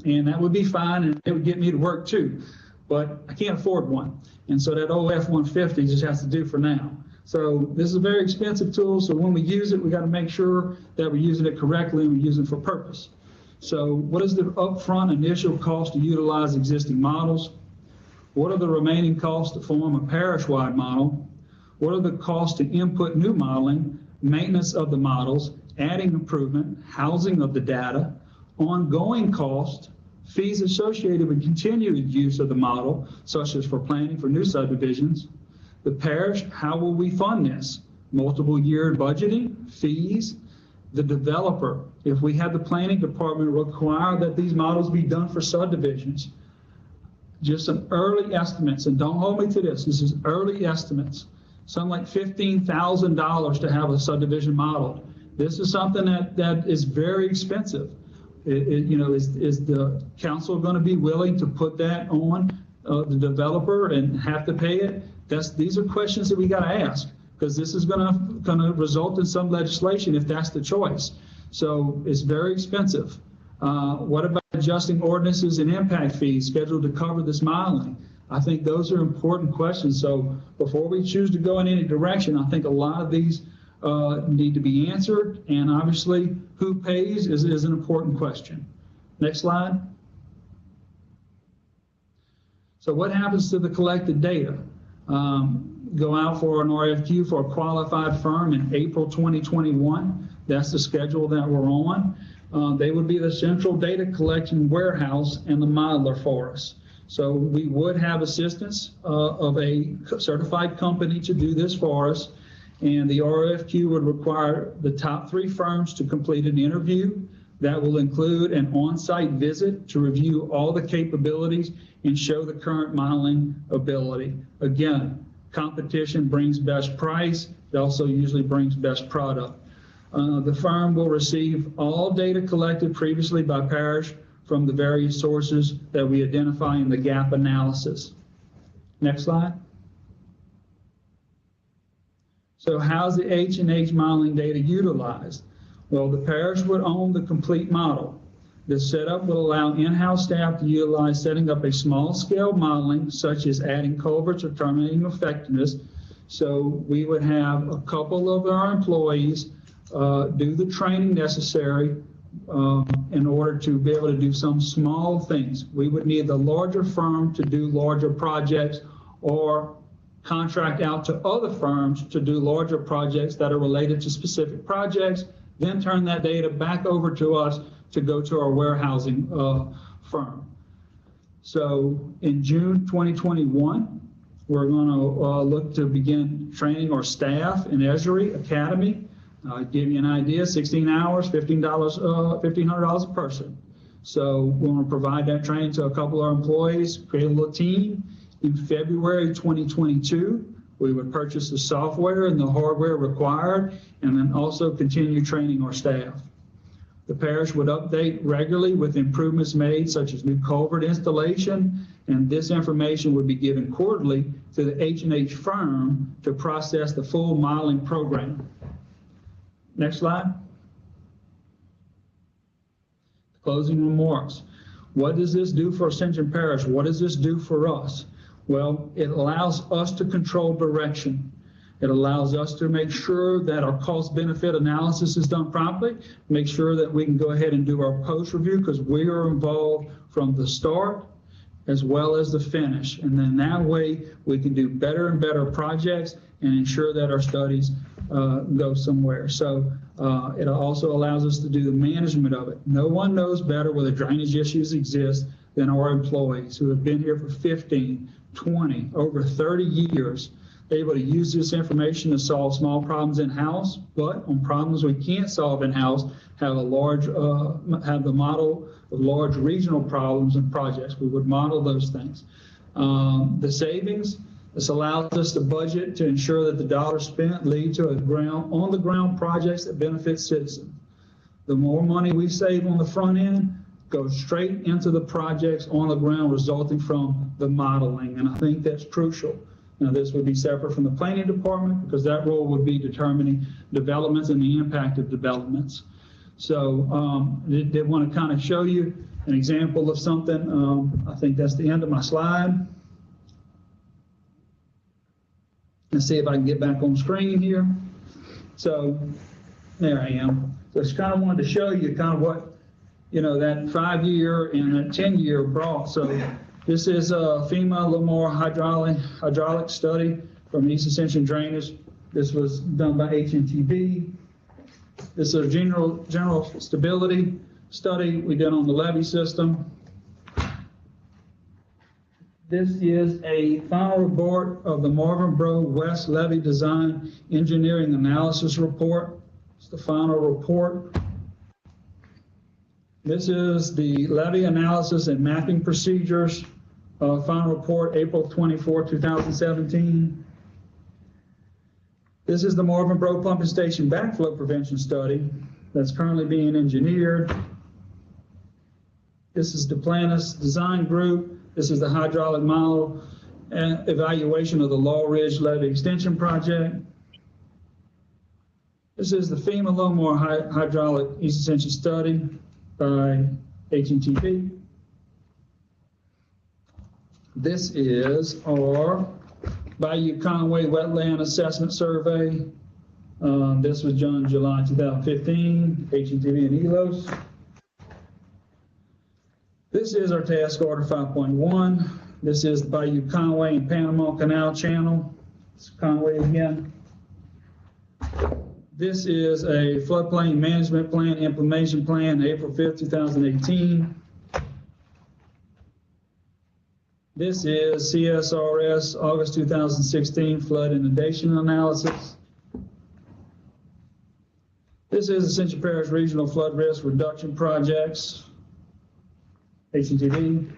and that would be fine, and it would get me to work too, but I can't afford one. And so that old F-150 just has to do for now. So this is a very expensive tool, so when we use it, we got to make sure that we're using it correctly and we're using it for purpose. So what is the upfront initial cost to utilize existing models? What are the remaining costs to form a parish-wide model? What are the costs to input new modeling, maintenance of the models, adding improvement, housing of the data, ongoing costs, fees associated with continued use of the model, such as for planning for new subdivisions? The parish, how will we fund this? Multiple year budgeting, fees, the developer. If we have the planning department require that these models be done for subdivisions, just some early estimates, and don't hold me to this, this is early estimates, something like $15,000 to have a subdivision modeled. This is something that is very expensive. Is the council going to be willing to put that on the developer and have to pay it? These are questions that we got to ask, because this is going to result in some legislation if that's the choice. So it's very expensive. What about adjusting ordinances and impact fees scheduled to cover this modeling? I think those are important questions. So before we choose to go in any direction, I think a lot of these need to be answered, and obviously who pays is an important question. Next slide. So what happens to the collected data? Go out for an RFQ for a qualified firm in April 2021. That's the schedule that we're on. They would be the central data collection warehouse and the modeler for us. So we would have assistance of a certified company to do this for us. And the RFQ would require the top 3 firms to complete an interview. That will include an on-site visit to review all the capabilities and show the current modeling ability. Again, competition brings best price. It also usually brings best product. The firm will receive all data collected previously by parish from the various sources that we identify in the gap analysis. Next slide. So how's the H&H modeling data utilized? Well, the parish would own the complete model. This setup will allow in-house staff to utilize setting up a small-scale modeling, such as adding culverts or terminating effectiveness. So we would have a couple of our employees do the training necessary in order to be able to do some small things. We would need the larger firm to do larger projects, or contract out to other firms to do larger projects that are related to specific projects, then turn that data back over to us to go to our warehousing firm. So in June 2021, we're going to look to begin training our staff in Esri Academy. Give you an idea, 16 hours, $1,500 a person. So we're going to provide that training to a couple of our employees, create a little team. In February 2022, we would purchase the software and the hardware required, and then also continue training our staff. The parish would update regularly with improvements made, such as new culvert installation, and this information would be given quarterly to the H&H firm to process the full modeling program. Next slide. Closing remarks. What does this do for Ascension Parish? What does this do for us? Well, it allows us to control direction. It allows us to make sure that our cost-benefit analysis is done properly, make sure that we can go ahead and do our post-review, because we are involved from the start as well as the finish. And then that way we can do better and better projects and ensure that our studies go somewhere. So it also allows us to do the management of it. No one knows better where the drainage issues exist than our employees who have been here for 15, 20, over 30 years, able to use this information to solve small problems in-house, but on problems we can't solve in-house, have the model of large regional problems and projects. We would model those things. The savings, this allows us to budget to ensure that the dollars spent lead to on-the-ground projects that benefit citizens. The more money we save on the front end, goes straight into the projects on the ground resulting from the modeling, and I think that's crucial. Now, this would be separate from the planning department because that role would be determining developments and the impact of developments. So did want to kind of show you an example of something. I think that's the end of my slide. Let's see if I can get back on screen here. So there I am. So I just kind of wanted to show you kind of what, that 5-year and that 10-year brought. So this is a FEMA Lamar hydraulic study from East Ascension Drainage. This was done by HNTB. This is a general stability study we did on the levee system. This is a final report of the Marvin Bro West Levee Design Engineering Analysis Report. It's the final report. This is the levee analysis and mapping procedures, final report, April 24, 2017. This is the Marvin Bro Pumping Station Backflow Prevention Study that's currently being engineered. This is the Duplantis Design Group. This is the hydraulic model and evaluation of the Law Ridge Levee Extension Project. This is the FEMA Lomar Hydraulic East Ascension Study by HNTB. This is our Bayou Conway Wetland Assessment Survey. This was done July 2015, HNTB and ELOS. This is our task order 5.1. This is the Bayou Conway and Panama Canal Channel. It's Conway again. This is a floodplain management plan, implementation plan, April 5th, 2018. This is CSRS August 2016 flood inundation analysis. This is Ascension Parish Regional Flood Risk Reduction Projects, HNTV.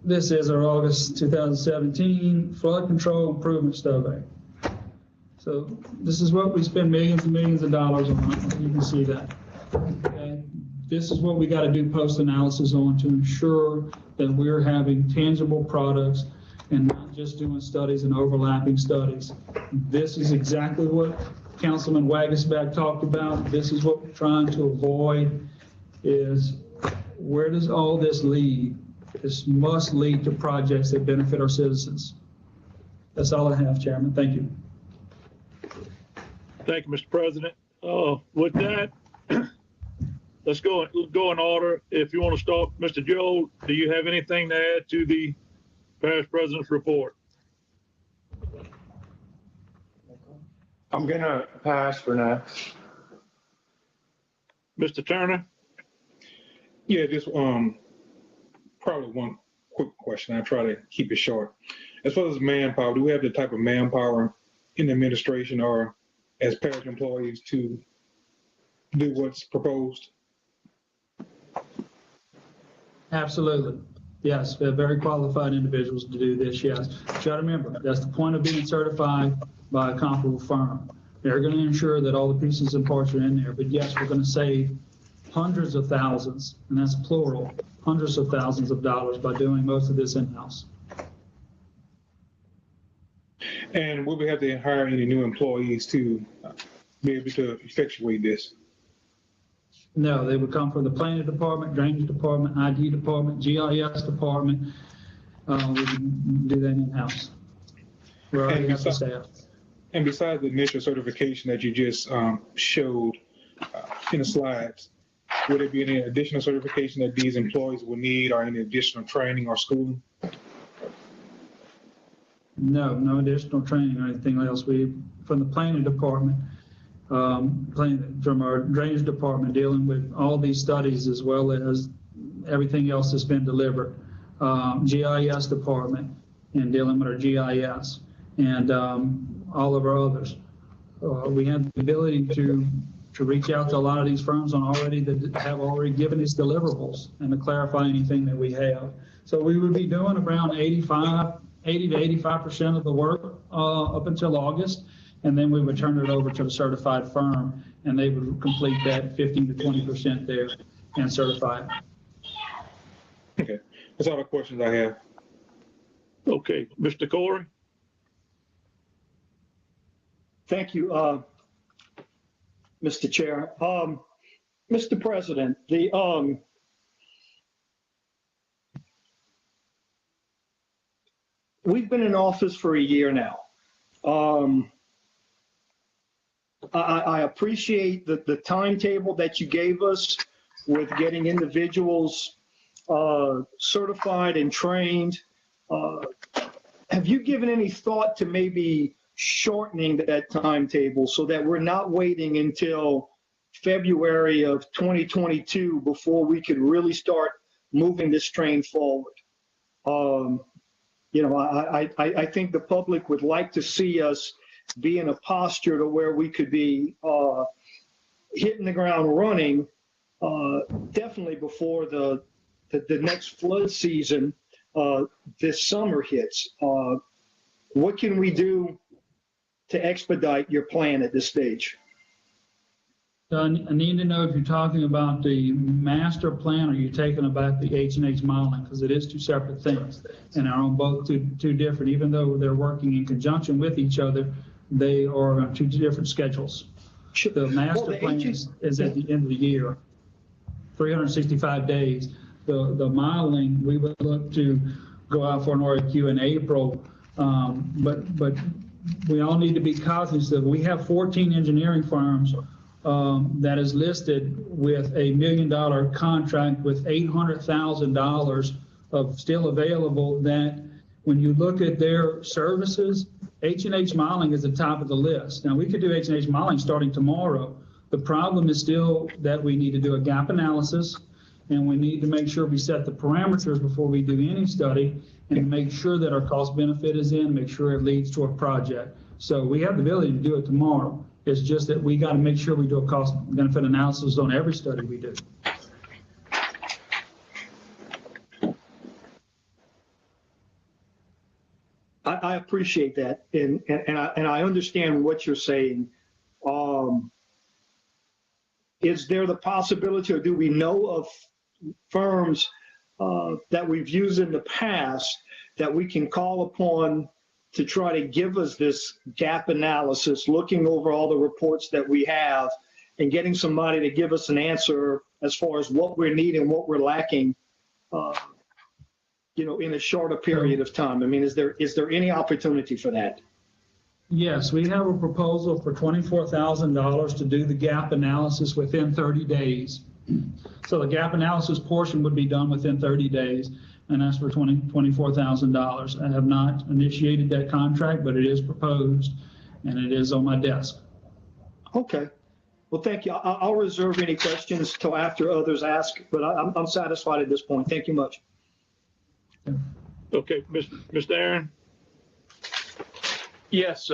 This is our August 2017 Flood Control Improvement Survey. So this is what we spend millions and millions of dollars on. You can see that. Okay. This is what we got to do post-analysis on to ensure that we're having tangible products and not just doing studies and overlapping studies. This is exactly what Councilman Wagisback talked about. This is what we're trying to avoid, is where does all this lead? This must lead to projects that benefit our citizens. That's all I have, Chairman. Thank you. Thank you, Mr. President. With that, let's go in order. If you want to start, Mr. Joe, do you have anything to add to the parish president's report? I'm gonna pass for now. Mr. Turner? Yeah, just probably one quick question. I try to keep it short. As far as manpower, do we have the type of manpower in the administration or as parish employees to do what's proposed? Absolutely. Yes, we have very qualified individuals to do this, yes. But you got to remember, that's the point of being certified by a comparable firm. They're going to ensure that all the pieces and parts are in there. But yes, we're going to save hundreds of thousands, and that's plural, hundreds of thousands of dollars by doing most of this in-house. And will we have to hire any new employees to be able to effectuate this? No, they would come from the planning department, drainage department, ID department, GIS department. We can do that in-house. We already have the staff. And besides the initial certification that you just showed in the slides, would there be any additional certification that these employees will need or any additional training or schooling? No, no additional training or anything else. We, from the planning department, from our drainage department, dealing with all these studies as well as everything else that's been delivered, GIS department and dealing with our GIS and all of our others. We have the ability to reach out to a lot of these firms on already that have already given us deliverables and to clarify anything that we have. So we would be doing around 80 to 85% of the work up until August. and then we would turn it over to the certified firm, and they would complete that 15 to 20% there and certify it. Okay, that's all the questions I have. Okay, Mr. Corey? Thank you, Mr. Chair. Mr. President, we've been in office for a year now. I appreciate the timetable that you gave us with getting individuals certified and trained. Have you given any thought to maybe shortening that timetable so that we're not waiting until February of 2022 before we could really start moving this train forward? You know, I think the public would like to see us be in a posture to where we could be hitting the ground running definitely before the next flood season this summer hits. What can we do to expedite your plan at this stage? I need to know if you're talking about the master plan or you're talking about the H&H modeling, because it is two separate things and are on both two different, even though they're working in conjunction with each other, they are on two different schedules. The master plan is at the end of the year, 365 days. The modeling, we would look to go out for an RFQ in April, but we all need to be cognizant. We have 14 engineering firms that is listed with $1 million contract with $800,000 of still available, that when you look at their services, H&H modeling is the top of the list. Now, we could do H&H modeling starting tomorrow. The problem is still that we need to do a gap analysis, and we need to make sure we set the parameters before we do any study and make sure that our cost benefit is in, make sure it leads to a project. So we have the ability to do it tomorrow. It's just that we got to make sure we do a cost benefit analysis on every study we do. I appreciate that, and I understand what you're saying. Is there the possibility, or do we know of firms that we've used in the past that we can call upon to try to give us this gap analysis, looking over all the reports that we have and getting somebody to give us an answer as far as what we're needing, what we're lacking, you know, in a shorter period of time? I mean, is there any opportunity for that? Yes, we have a proposal for $24,000 to do the gap analysis within 30 days. So the gap analysis portion would be done within 30 days, and that's for $24,000. I have not initiated that contract, but it is proposed, and it is on my desk. Okay. Well, thank you. I'll reserve any questions till after others ask, but I'm satisfied at this point. Thank you much. Okay, Mr. Aaron? Yes,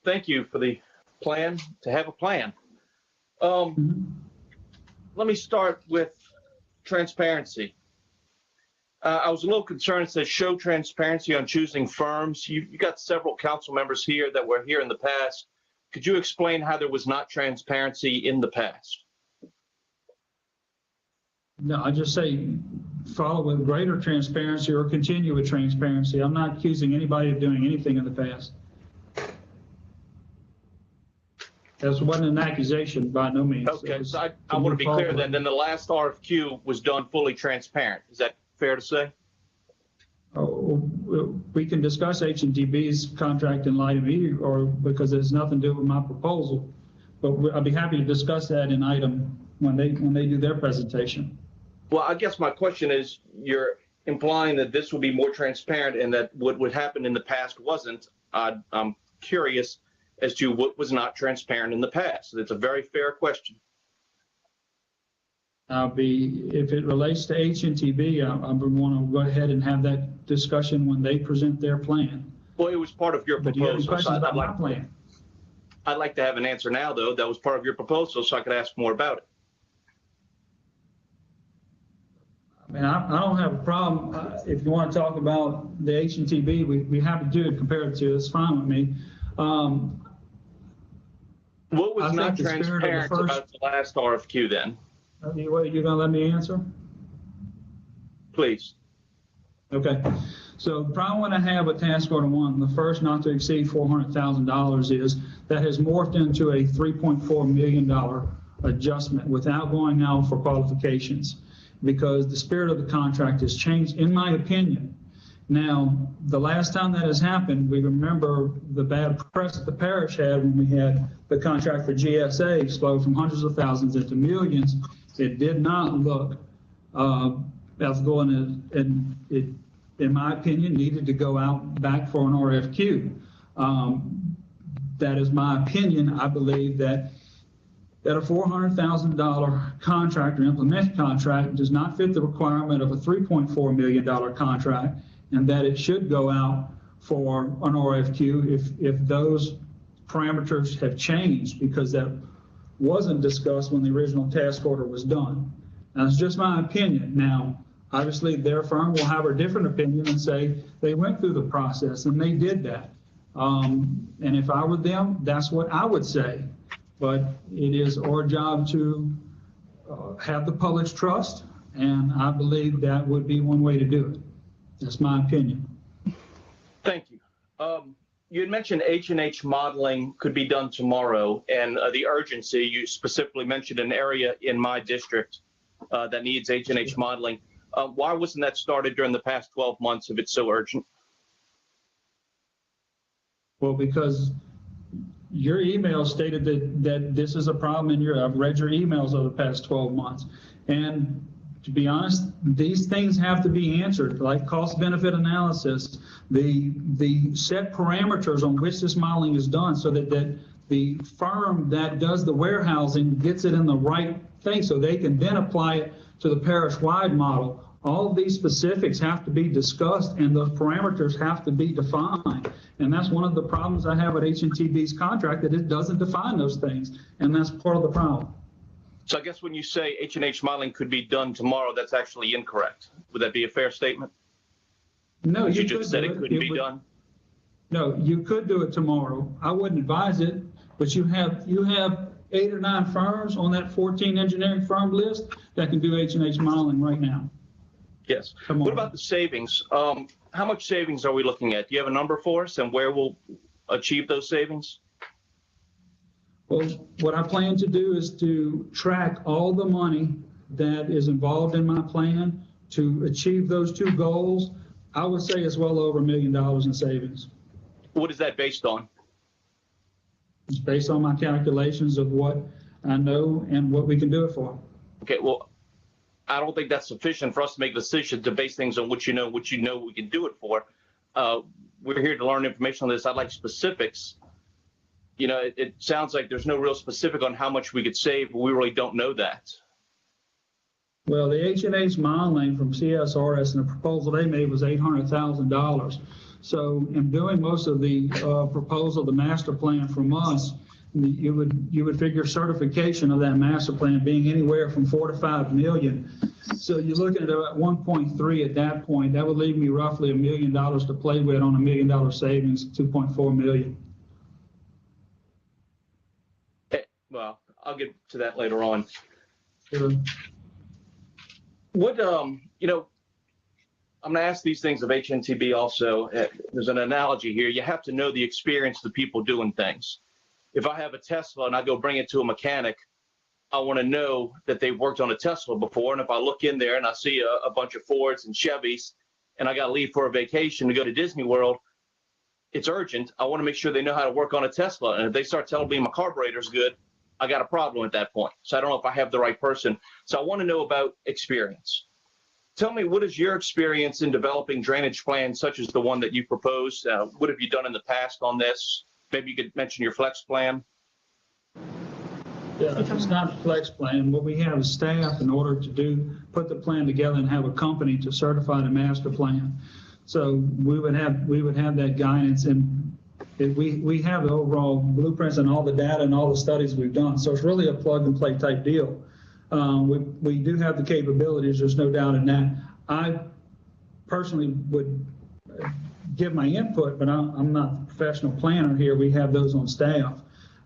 thank you for the plan, to have a plan. Let me start with transparency. I was a little concerned. It says show transparency on choosing firms. You got several council members here that were here in the past. Could you explain how there was not transparency in the past? No, I just say follow with greater transparency or continue with transparency. I'm not accusing anybody of doing anything in the past. That wasn't an accusation by no means. Okay, so I want to be clear then the last RFQ was done fully transparent. Is that fair to say? Oh, we can discuss H&TB's contract in light of me, or because it has nothing to do with my proposal. But I'd be happy to discuss that in item when they do their presentation. Well, I guess my question is, you're implying that this will be more transparent and that what would happen in the past wasn't. I'm curious as to what was not transparent in the past. It's a very fair question. If it relates to H&TB, I would want to go ahead and have that discussion when they present their plan. Well, it was part of your proposal. Do you have any questions about my plan? I'd like to have an answer now, though. That was part of your proposal, so I could ask more about it. I mean, I don't have a problem. If you want to talk about the H&TB, we have to do it compared to, it's fine with me. What was I not think the spirit of the transparent first- about the last RFQ then? You gonna let me answer? Please. Okay, so the problem I have with task order one, the first not to exceed $400,000 is that has morphed into a $3.4 million adjustment without going out for qualifications, because the spirit of the contract has changed, in my opinion. Now, the last time that has happened, we remember the bad press that the parish had when we had the contract for GSA explode from hundreds of thousands into millions. It did not look as going, and it, in my opinion, needed to go out back for an RFQ. That is my opinion. I believe that a $400,000 contract or implement contract does not fit the requirement of a $3.4 million contract, and that it should go out for an RFQ if those parameters have changed, because that wasn't discussed when the original task order was done. That's just my opinion. Now, obviously, their firm will have a different opinion and say they went through the process and they did that. And if I were them, that's what I would say. But it is our job to have the public's trust, and I believe that would be one way to do it. That's my opinion. Thank you. You had mentioned H&H modeling could be done tomorrow, and the urgency, you specifically mentioned an area in my district that needs H&H modeling. Why wasn't that started during the past 12 months if it's so urgent? Well, because your email stated that this is a problem in I've read your emails over the past 12 months. And to be honest, these things have to be answered, like cost benefit analysis, the set parameters on which this modeling is done, so that the firm that does the warehousing gets it in the right thing, so they can then apply it to the parish-wide model. All of these specifics have to be discussed, and those parameters have to be defined. And that's one of the problems I have with H&TB's contract, that it doesn't define those things, and that's part of the problem. So I guess when you say H&H modeling could be done tomorrow, that's actually incorrect. Would that be a fair statement? No, you just said it couldn't be done. No, you could do it tomorrow. I wouldn't advise it, but you have 8 or 9 firms on that 14 engineering firm list that can do H&H modeling right now. Yes. What about the savings? How much savings are we looking at? Do you have a number for us, and where we'll achieve those savings? Well, what I plan to do is to track all the money that is involved in my plan to achieve those 2 goals. I would say it's well over $1 million in savings. What is that based on? It's based on my calculations of what I know and what we can do it for. Okay, well, I don't think that's sufficient for us to make a decision to base things on what you know we can do it for. We're here to learn information on this. I'd like specifics. You know, it sounds like there's no real specific on how much we could save, but we really don't know that. Well, the H&H modeling from CSRS and the proposal they made was $800,000. So in doing most of the proposal, the master plan from us, you would figure certification of that master plan being anywhere from $4 to $5 million. So you're looking at about 1.3 at that point. That would leave me roughly $1 million to play with on $1 million savings, 2.4 million. Well, I'll get to that later on. Sure. What, you know, I'm going to ask these things of HNTB also. There's an analogy here. You have to know the experience of the people doing things. If I have a Tesla and I go bring it to a mechanic, I want to know that they've worked on a Tesla before. And if I look in there and I see a bunch of Fords and Chevys and I got to leave for a vacation to go to Disney World, it's urgent. I want to make sure they know how to work on a Tesla. And if they start telling me my carburetor's good, I got a problem at that point. So I don't know if I have the right person. So I want to know about experience. Tell me, what is your experience in developing drainage plans such as the one that you proposed? What have you done in the past on this? Maybe you could mention your flex plan. Yeah, it's not a flex plan. What we have is staff in order to put the plan together and have a company to certify the master plan. So we would have that guidance, and we have the overall blueprints and all the data and all the studies we've done. So it's really a plug and play type deal. We do have the capabilities. There's no doubt in that. I personally would give my input, but I'm not the professional planner here. We have those on staff.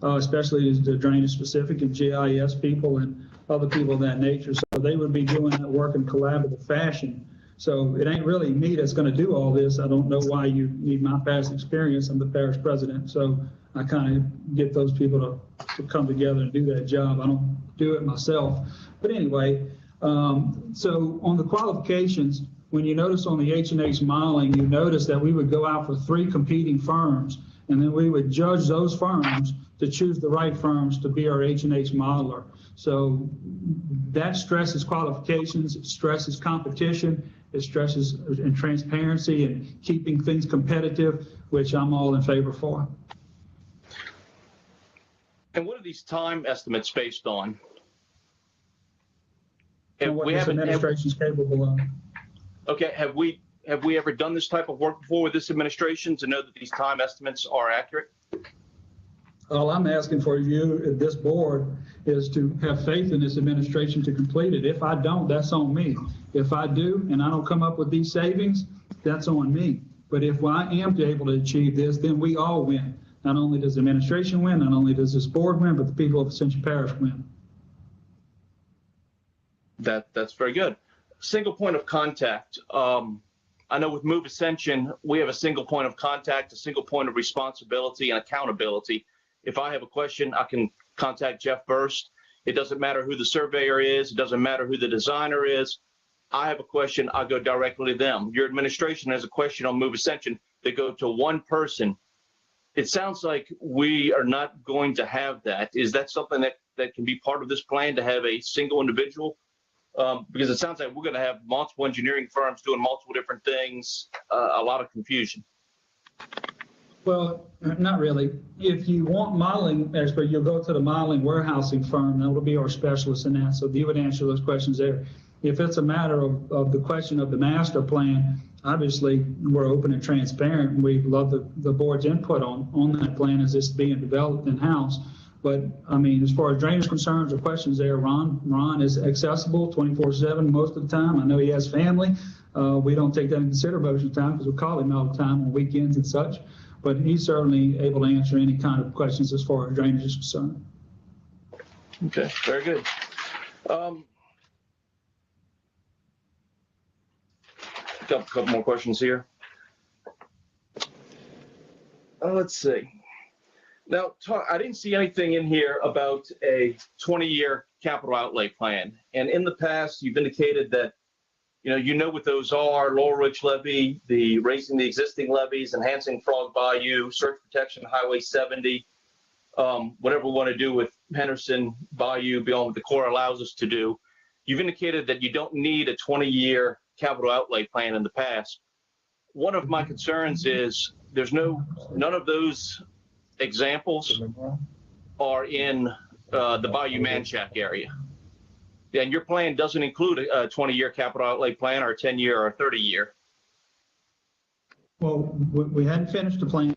especially as the drainage specific and GIS people and other people of that nature. So they would be doing that work in collaborative fashion. So it ain't really me that's going to do all this. I don't know why you need my past experience. I'm the parish president. So I kind of get those people to come together and do that job. I don't do it myself. But anyway, so on the qualifications, when you notice on the H&H modeling, you notice that we would go out for 3 competing firms, and then we would judge those firms to choose the right firms to be our H&H modeler. So that stresses qualifications, it stresses competition, it stresses and transparency and keeping things competitive, which I'm all in favor for. And what are these time estimates based on? And what this administration is capable of. Okay, have we ever done this type of work before with this administration to know that these time estimates are accurate? All I'm asking for you, this board, is to have faith in this administration to complete it. If I don't, that's on me. If I do, and I don't come up with these savings, that's on me. But if I am able to achieve this, then we all win. Not only does the administration win, not only does this board win, but the people of Ascension Parish win. That's very good. Single point of contact. I know with Move Ascension, we have a single point of contact, a single point of responsibility and accountability. If I have a question, I can contact Jeff Burst. It doesn't matter who the surveyor is. It doesn't matter who the designer is. I have a question, I go directly to them. Your administration has a question on Move Ascension, they go to one person. It sounds like we are not going to have that. Is that something that can be part of this plan, to have a single individual? Because it sounds like we're going to have multiple engineering firms doing multiple different things, a lot of confusion. Well, not really. If you want modeling expert, you'll go to the modeling warehousing firm, and it'll be our specialist in that. So you would answer those questions there. If it's a matter of the question of the master plan, obviously we're open and transparent. We love the board's input on that plan as it's being developed in-house. But I mean, as far as drainage concerns or questions there, Ron is accessible 24/7 most of the time. I know he has family. We don't take that into consideration of the time because we call him all the time on weekends and such. But he's certainly able to answer any kind of questions as far as drainage is concerned. Okay, very good. Couple more questions here. Let's see. Now, I didn't see anything in here about a 20-year capital outlay plan. And in the past, you've indicated that you know what those are: Laurel Ridge Levy, the raising the existing levees, enhancing Frog Bayou, surge protection, Highway 70, whatever we want to do with Henderson Bayou beyond what the Corps allows us to do. You've indicated that you don't need a 20-year capital outlay plan in the past. One of my concerns is there's none of those examples are in the Bayou Manchac area. And your plan doesn't include a 20-year capital outlay plan or a 10-year or a 30-year. Well, we hadn't finished the plan.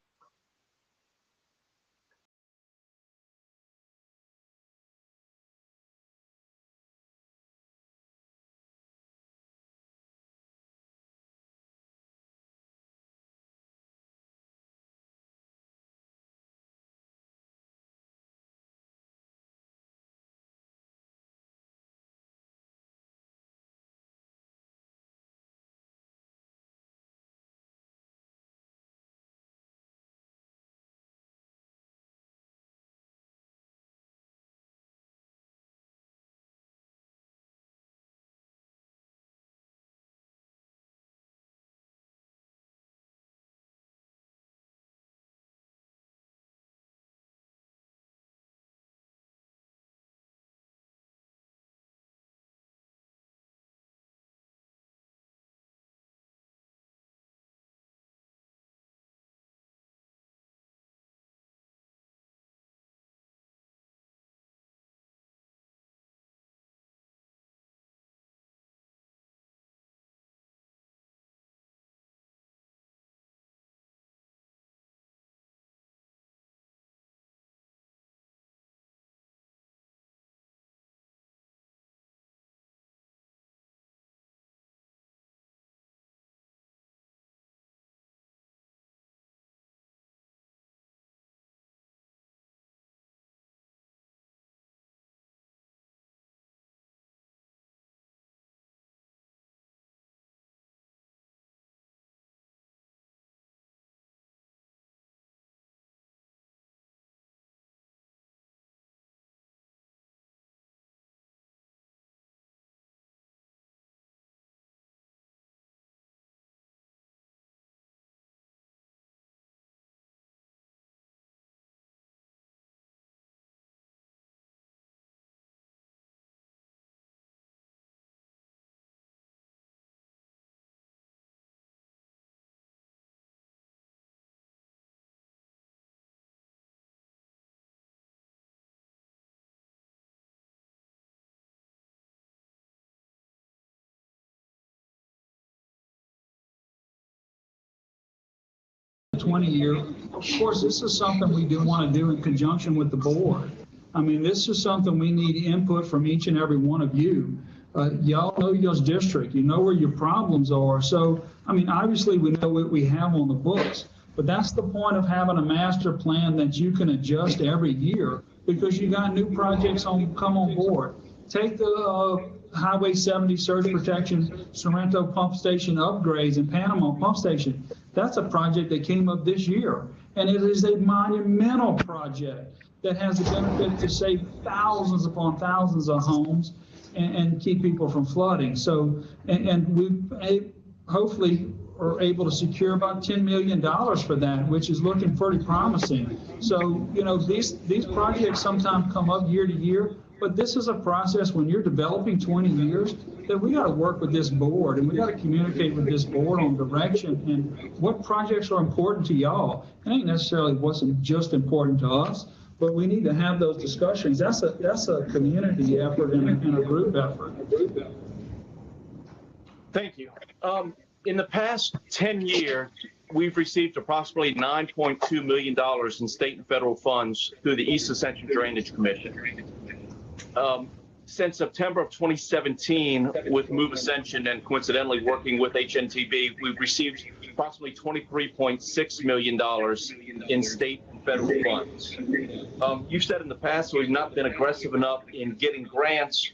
20-year. Of course, this is something we do want to do in conjunction with the board. I mean, this is something we need input from each and every one of you. Y'all know your district, you know where your problems are. So, I mean, obviously we know what we have on the books, but that's the point of having a master plan that you can adjust every year because you got new projects come on board. Take the Highway 70 surge protection, Sorrento pump station upgrades and Panama pump station. That's a project that came up this year, and it is a monumental project that has the benefit to save thousands upon thousands of homes and keep people from flooding. So, and we hopefully are able to secure about $10 million for that, which is looking pretty promising. So, you know, these projects sometimes come up year to year, but this is a process when you're developing 20 years that we got to work with this board and we got to communicate with this board on direction and what projects are important to y'all. It ain't necessarily what's just important to us, but we need to have those discussions. That's a community effort and a group effort. Thank you. In the past 10 years, we've received approximately $9.2 million in state and federal funds through the East Ascension Drainage Commission. Since September of 2017, with Move Ascension and coincidentally working with HNTB, we've received approximately $23.6 million in state and federal funds. You've said in the past that we've not been aggressive enough in getting grants.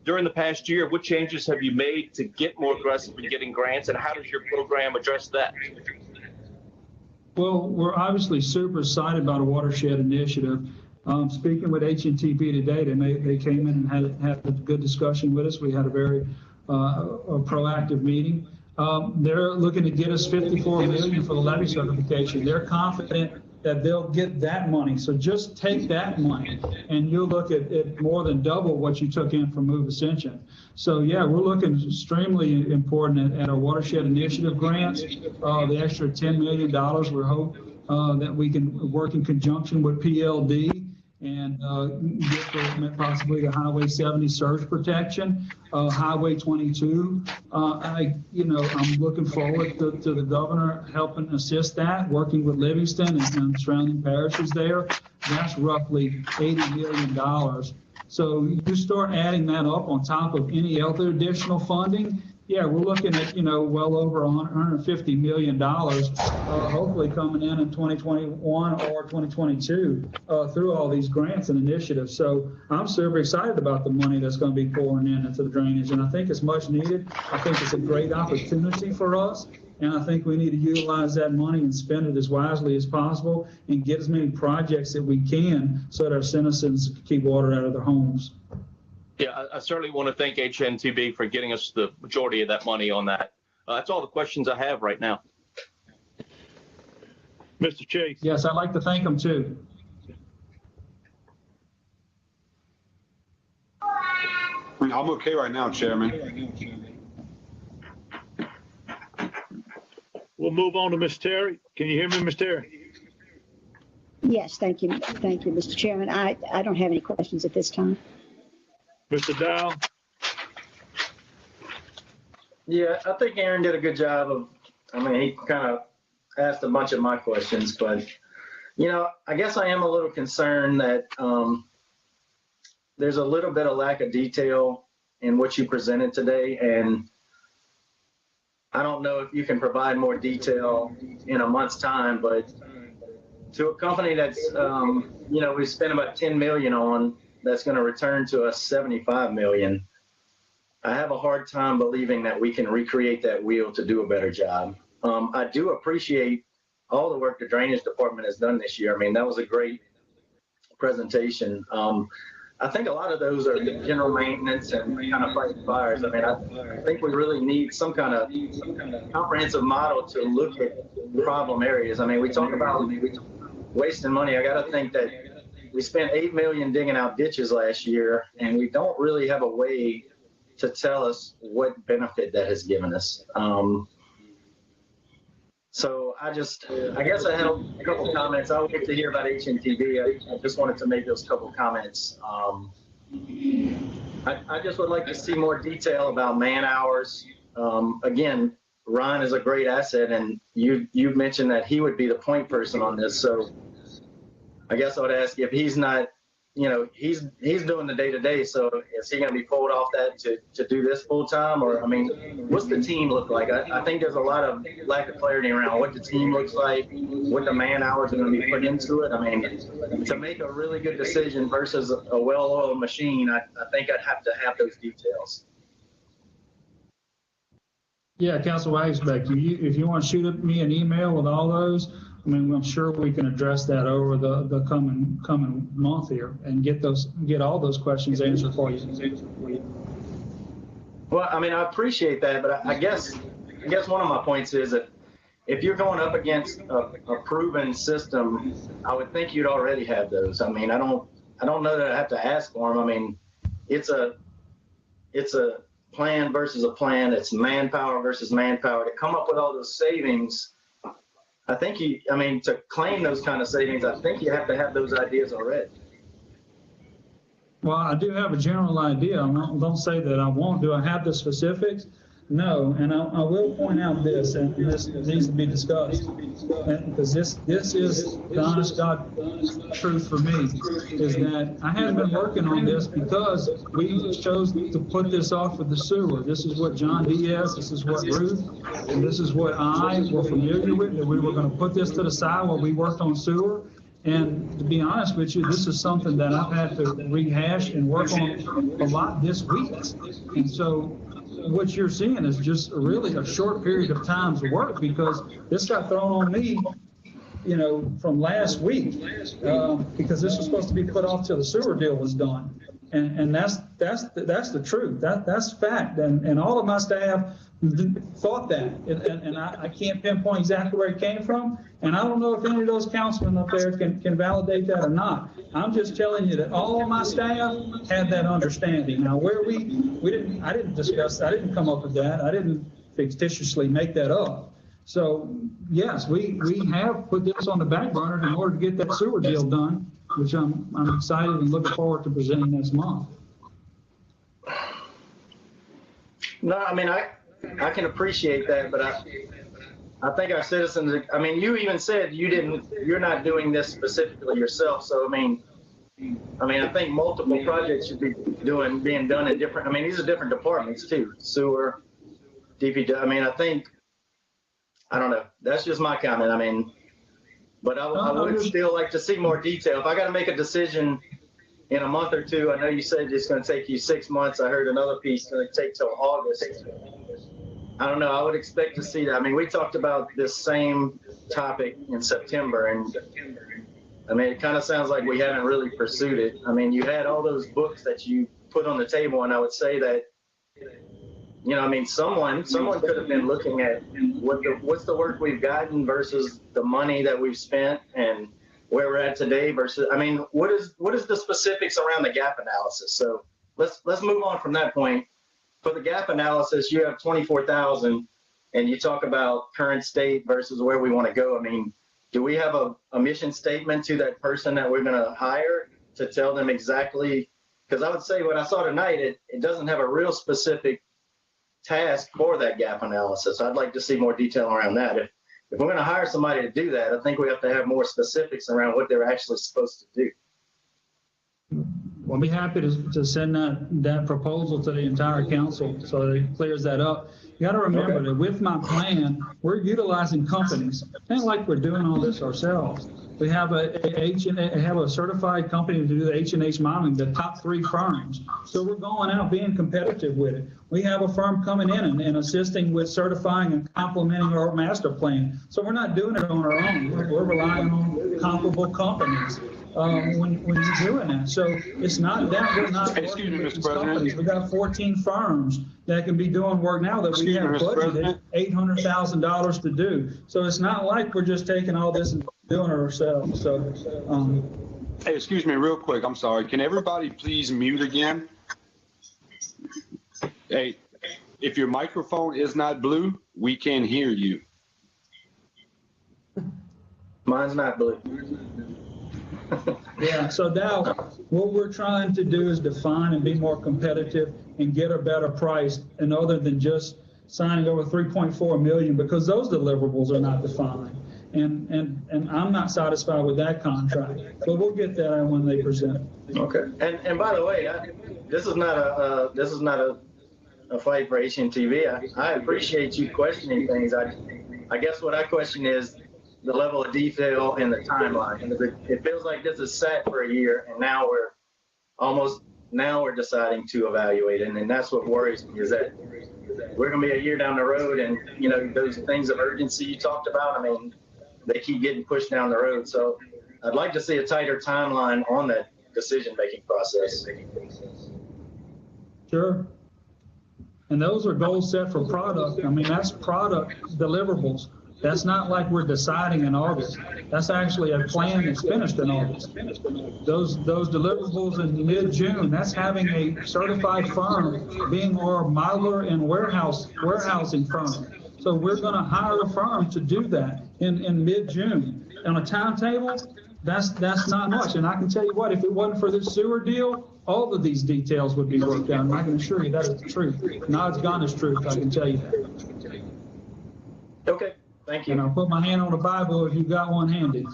During the past year, what changes have you made to get more aggressive in getting grants, and how does your program address that? Well, we're obviously super excited about a Watershed Initiative. Speaking with HNTB today, they came in and had a good discussion with us. We had a very proactive meeting. They're looking to get us $54 million for the levy certification. They're confident that they'll get that money. So just take that money and you'll look at more than double what you took in from Move Ascension. So yeah, we're looking extremely important at our Watershed Initiative grants. The extra $10 million, we hope that we can work in conjunction with PLD and get possibly the Highway 70 surge protection, Highway 22. I'm looking forward to the governor helping assist that, working with Livingston and surrounding parishes there. That's roughly $80 million. So you start adding that up on top of any other additional funding. Yeah, we're looking at, well over $150 million, hopefully coming in 2021 or 2022 through all these grants and initiatives. So I'm super excited about the money that's going to be pouring into the drainage, and I think it's much needed. I think it's a great opportunity for us, and I think we need to utilize that money and spend it as wisely as possible and get as many projects that we can so that our citizens keep water out of their homes. Yeah, I certainly want to thank HNTB for getting us the majority of that money on that. That's all the questions I have right now. Mr. Chase. Yes, I'd like to thank them too. I'm okay right now, Chairman. We'll move on to Ms. Terry. Can you hear me, Ms. Terry? Yes, thank you. Thank you, Mr. Chairman. I don't have any questions at this time. Mr. Dow? Yeah, I think Aaron did a good job he kind of asked a bunch of my questions, but, I guess I am a little concerned that there's a little bit of lack of detail in what you presented today, and I don't know if you can provide more detail in a month's time, but to a company that's, we spent about $10 million on, that's going to return to us $75 million. I have a hard time believing that we can recreate that wheel to do a better job. I do appreciate all the work the Drainage Department has done this year. I mean, that was a great presentation. I think a lot of those are general maintenance and kind of fighting fires. I mean, I think we really need some kind of comprehensive model to look at problem areas. I mean, we talk about wasting money. I got to think that we spent $8 million digging out ditches last year, and we don't really have a way to tell us what benefit that has given us. So I guess I had a couple comments. I'll wait to hear about HNTB. I just wanted to make those couple comments. I just would like to see more detail about man hours. Again, Ron is a great asset, and you mentioned that he would be the point person on this. So I guess I would ask if he's not, he's doing the day-to-day. So is he going to be pulled off that to do this full time? Or, I mean, what's the team look like? I think there's a lot of lack of clarity around what the team looks like, what the man hours are going to be put into it. I mean, to make a really good decision versus a well-oiled machine, I think I'd have to have those details. Yeah, Council Wagsbeck, if you want to shoot me an email with all those, I mean, I'm sure we can address that over the coming month here and get all those questions answered for you. Well, I mean, I appreciate that, but I guess one of my points is that if you're going up against a proven system, I would think you'd already have those. I mean, I don't know that I have to ask for them. I mean, it's a plan versus a plan. It's manpower versus manpower. To come up with all those savings, I think to claim those kind of savings, I think you have to have those ideas already. Well, I do have a general idea. Don't say that I won't. Do I have the specifics? No, and I will point out this, and this needs to be discussed, because this is the honest God truth for me, is that I have been working on this because we chose to put this off with the sewer. This is what John Diaz, this is what Ruth, and this is what I were familiar with, that we were going to put this to the side while we worked on sewer. And to be honest with you, this is something that I've had to rehash and work on a lot this week. And so what you're seeing is just really a short period of time's work, because this got thrown on me, from last week, because this was supposed to be put off till the sewer deal was done. And that's the truth. That's fact. And all of my staff thought that. And I can't pinpoint exactly where it came from. And I don't know if any of those councilmen up there can validate that or not. I'm just telling you that all of my staff had that understanding. Now, where I didn't come up with that. I didn't fictitiously make that up. So yes, we have put this on the back burner in order to get that sewer deal done, which I'm excited and looking forward to presenting next month. No, I mean, I can appreciate that, but I think our citizens, I mean, you even said you're not doing this specifically yourself. So, I mean, I think multiple projects should be being done in different, I mean, these are different departments too, sewer, DPW. I mean, I don't know. That's just my comment. I mean, but I would still like to see more detail. If I got to make a decision in a month or two, I know you said it's going to take you 6 months. I heard another piece going to take till August. I don't know. I would expect to see that. I mean, we talked about this same topic in September, and I mean, it kind of sounds like we haven't really pursued it. I mean, you had all those books that you put on the table, and I would say that, I mean, someone could have been looking at what's the work we've gotten versus the money that we've spent and where we're at today versus, I mean, what is the specifics around the gap analysis? So let's move on from that point. For the gap analysis, you have 24,000, and you talk about current state versus where we want to go. I mean, do we have a mission statement to that person that we're going to hire to tell them exactly? Because I would say what I saw tonight, it doesn't have a real specific task for that gap analysis. I'd like to see more detail around that. If we're going to hire somebody to do that, I think we have to have more specifics around what they're actually supposed to do. We'll be happy to send that proposal to the entire council so that it clears that up. You got to remember that with my plan, we're utilizing companies. It's not like we're doing all this ourselves. We have a certified company to do the H&H modeling, the top 3 firms. So we're going out being competitive with it. We have a firm coming in and assisting with certifying and complementing our master plan. So we're not doing it on our own. We're relying on comparable companies when you're doing that. So it's not that we're not working with these companies. We got 14 firms that can be doing work now that we have budgeted $800,000 to do. So it's not like we're just taking all this and doing it ourselves. So, hey, excuse me real quick. I'm sorry. Can everybody please mute again? Hey, if your microphone is not blue, we can hear you. Mine's not blue. Yeah, so now what we're trying to do is define and be more competitive and get a better price, and other than just signing over 3.4 million because those deliverables are not defined. And I'm not satisfied with that contract, but we'll get that when they present it. Okay. And by the way, this is not a fight for HNTV. I appreciate you questioning things. I guess what I question is the level of detail and the timeline. It feels like this is sat for a year, and now we're deciding to evaluate it, and that's what worries me, is that we're going to be a year down the road, and those things of urgency you talked about, I mean, they keep getting pushed down the road. So I'd like to see a tighter timeline on that decision-making process. Sure. And those are goals set for product. I mean, that's product deliverables. That's not like we're deciding in August. That's actually a plan that's finished in August. Those deliverables in mid-June, that's having a certified firm being our modeler and warehousing firm. So we're going to hire a firm to do that in mid-June. On a timetable, that's not much. And I can tell you what, if it wasn't for this sewer deal, all of these details would be worked out. And I can assure you that is the truth. Now it's gone as truth, I can tell you that. Okay, thank you. And I'll put my hand on the Bible if you've got one handy.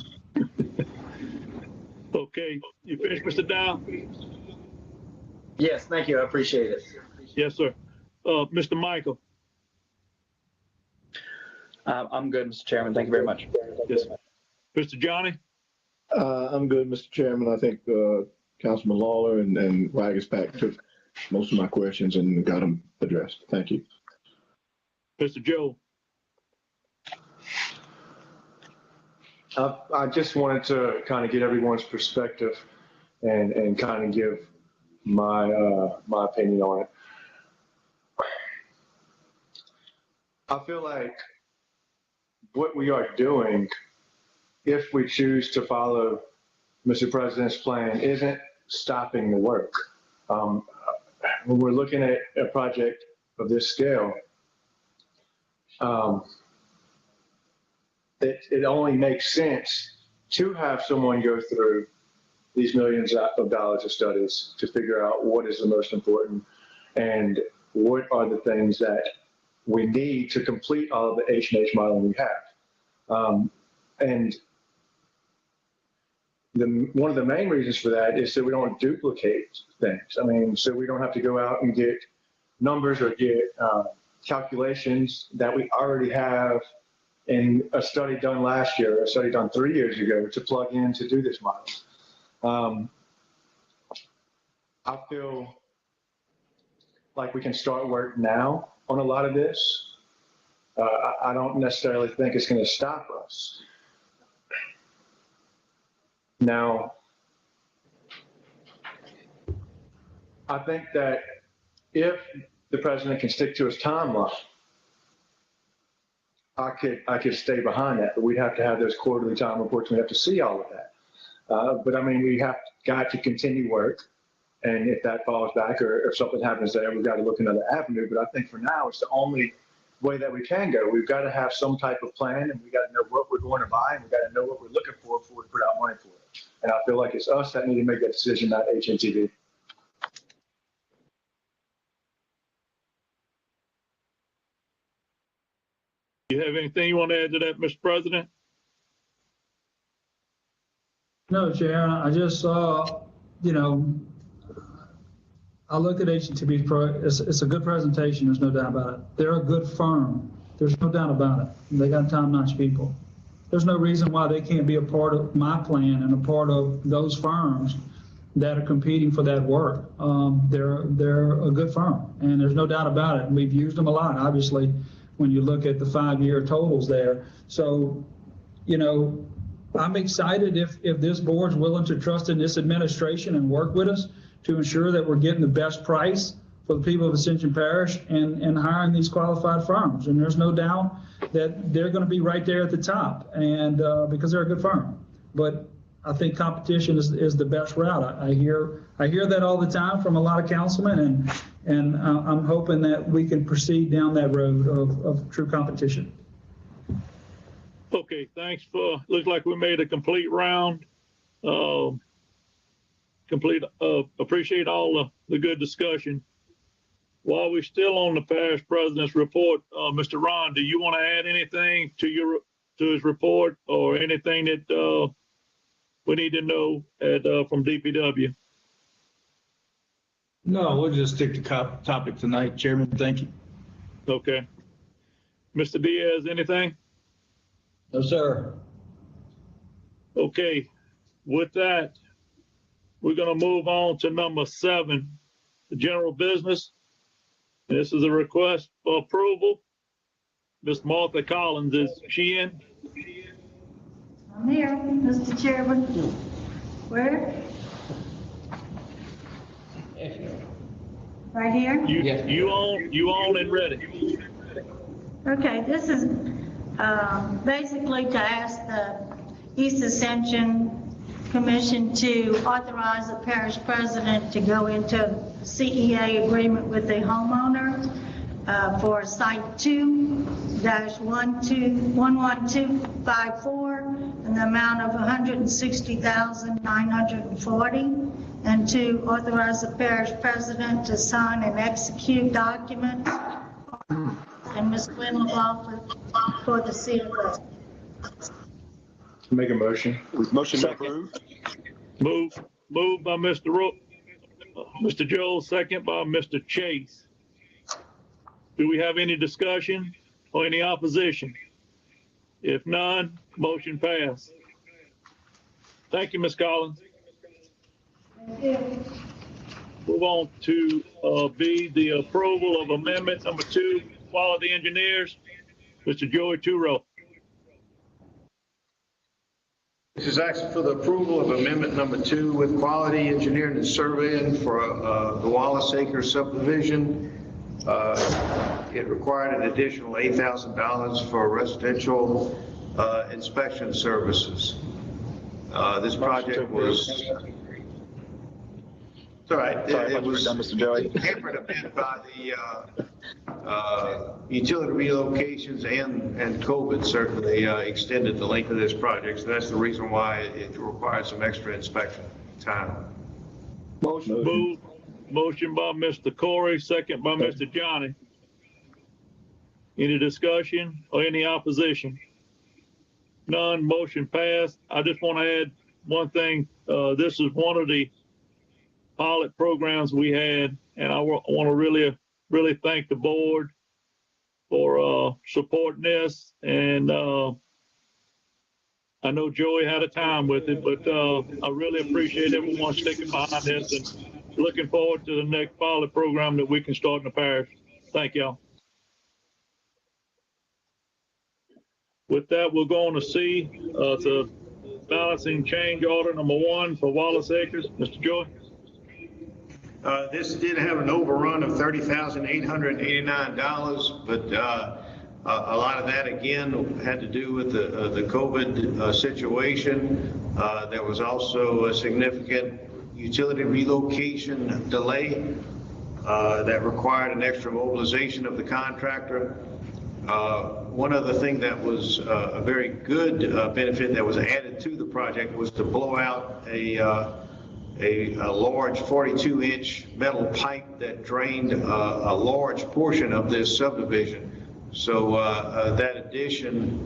Okay, you finished, Mr. Dow? Yes, thank you. I appreciate it. Yes, sir. Mr. Michael? I'm good, Mr. Chairman. Thank you very much. Yes. Mr. Johnny? I'm good, Mr. Chairman. I think Councilman Lawler and Wagons Pack took most of my questions and got them addressed. Thank you. Mr. Joe? I just wanted to kind of get everyone's perspective and kind of give my opinion on it. I feel like what we are doing, if we choose to follow Mr. President's plan, isn't stopping the work. When we're looking at a project of this scale, it only makes sense to have someone go through these millions of dollars of studies to figure out what is the most important and what are the things that we need to complete all of the H&H modeling we have. And one of the main reasons for that is so we don't duplicate things. I mean, so we don't have to go out and get numbers or get calculations that we already have in a study done last year, or a study done 3 years ago to plug in to do this model. I feel like we can start work now on a lot of this. I don't necessarily think it's going to stop us. Now, I think that if the president can stick to his timeline, I could stay behind that, but we'd have to have those quarterly time reports. We have to see all of that. But I mean, we have got to continue work. And if that falls back or if something happens there, we've got to look another avenue. But I think for now, it's the only way that we can go. We've got to have some type of plan, and we got to know what we're going to buy, and we got to know what we're looking for before we put out money for it. And I feel like it's us that need to make that decision, not HNTV. You have anything you want to add to that, Mr. President? No, Chair, I just saw, I looked at HTTP. It's a good presentation. There's no doubt about it. They're a good firm. There's no doubt about it. They got top-notch people. There's no reason why they can't be a part of my plan and a part of those firms that are competing for that work. They're a good firm, and there's no doubt about it. We've used them a lot, obviously, when you look at the 5-year totals there. So, I'm excited if this board's willing to trust in this administration and work with us to ensure that we're getting the best price for the people of Ascension Parish and hiring these qualified firms. And there's no doubt that they're going to be right there at the top, and because they're a good firm. But I think competition is the best route. I hear that all the time from a lot of councilmen, and I'm hoping that we can proceed down that road of true competition. Okay, thanks looks like we made a complete round. Appreciate all the good discussion. While we're still on the parish president's report, Mr. Ron, do you want to add anything to his report or anything that we need to know from DPW? No, we'll just stick to topic tonight, Chairman. Thank you. Okay. Mr. Diaz, anything? No, sir. Okay. With that, we're going to move on to number 7, the general business. This is a request for approval. Miss Martha Collins, is she in? I'm here, Mr. Chairman. Where? Right here? You on and ready. Okay, this is basically to ask the East Ascension Commission to authorize the parish president to go into a CEA agreement with the homeowner for site 2-11254 in the amount of $160,940, and to authorize the parish president to sign and execute documents, and Ms. Gwen LeBlanc for the CFO. Make a motion. Motion approved. Moved by Mr. Joel, second by Mr. Chase. Do we have any discussion or any opposition? If none, motion passed. Thank you, Ms. Collins. Thank you. Move on to B, the approval of amendment number 2, quality engineers. Mr. Joey Turo. This is actually for the approval of amendment number 2 with quality engineering and surveying for the Wallace Acre subdivision. It required an additional $8,000 for residential inspection services. This project was, it's all right. It was done, Mr. Joey. Hampered a bit by the utility relocations and COVID certainly extended the length of this project. So that's the reason why it requires some extra inspection time. Motion by Mr. Corey, second by Mr. Johnny. Any discussion or any opposition? None, motion passed. I just want to add one thing. This is one of the pilot programs we had, and I want to really thank the board for supporting this. And I know Joey had a time with it, but I really appreciate everyone sticking behind this and looking forward to the next pilot program that we can start in the parish. Thank y'all. With that, we'll go on to C, to balancing change order number 1 for Wallace Acres. Mr. Joy. This did have an overrun of $30,889, but a lot of that again had to do with the COVID situation. There was also a significant utility relocation delay that required an extra mobilization of the contractor. One other thing that was a very good benefit that was added to the project was to blow out a large 42-inch metal pipe that drained a large portion of this subdivision. So that addition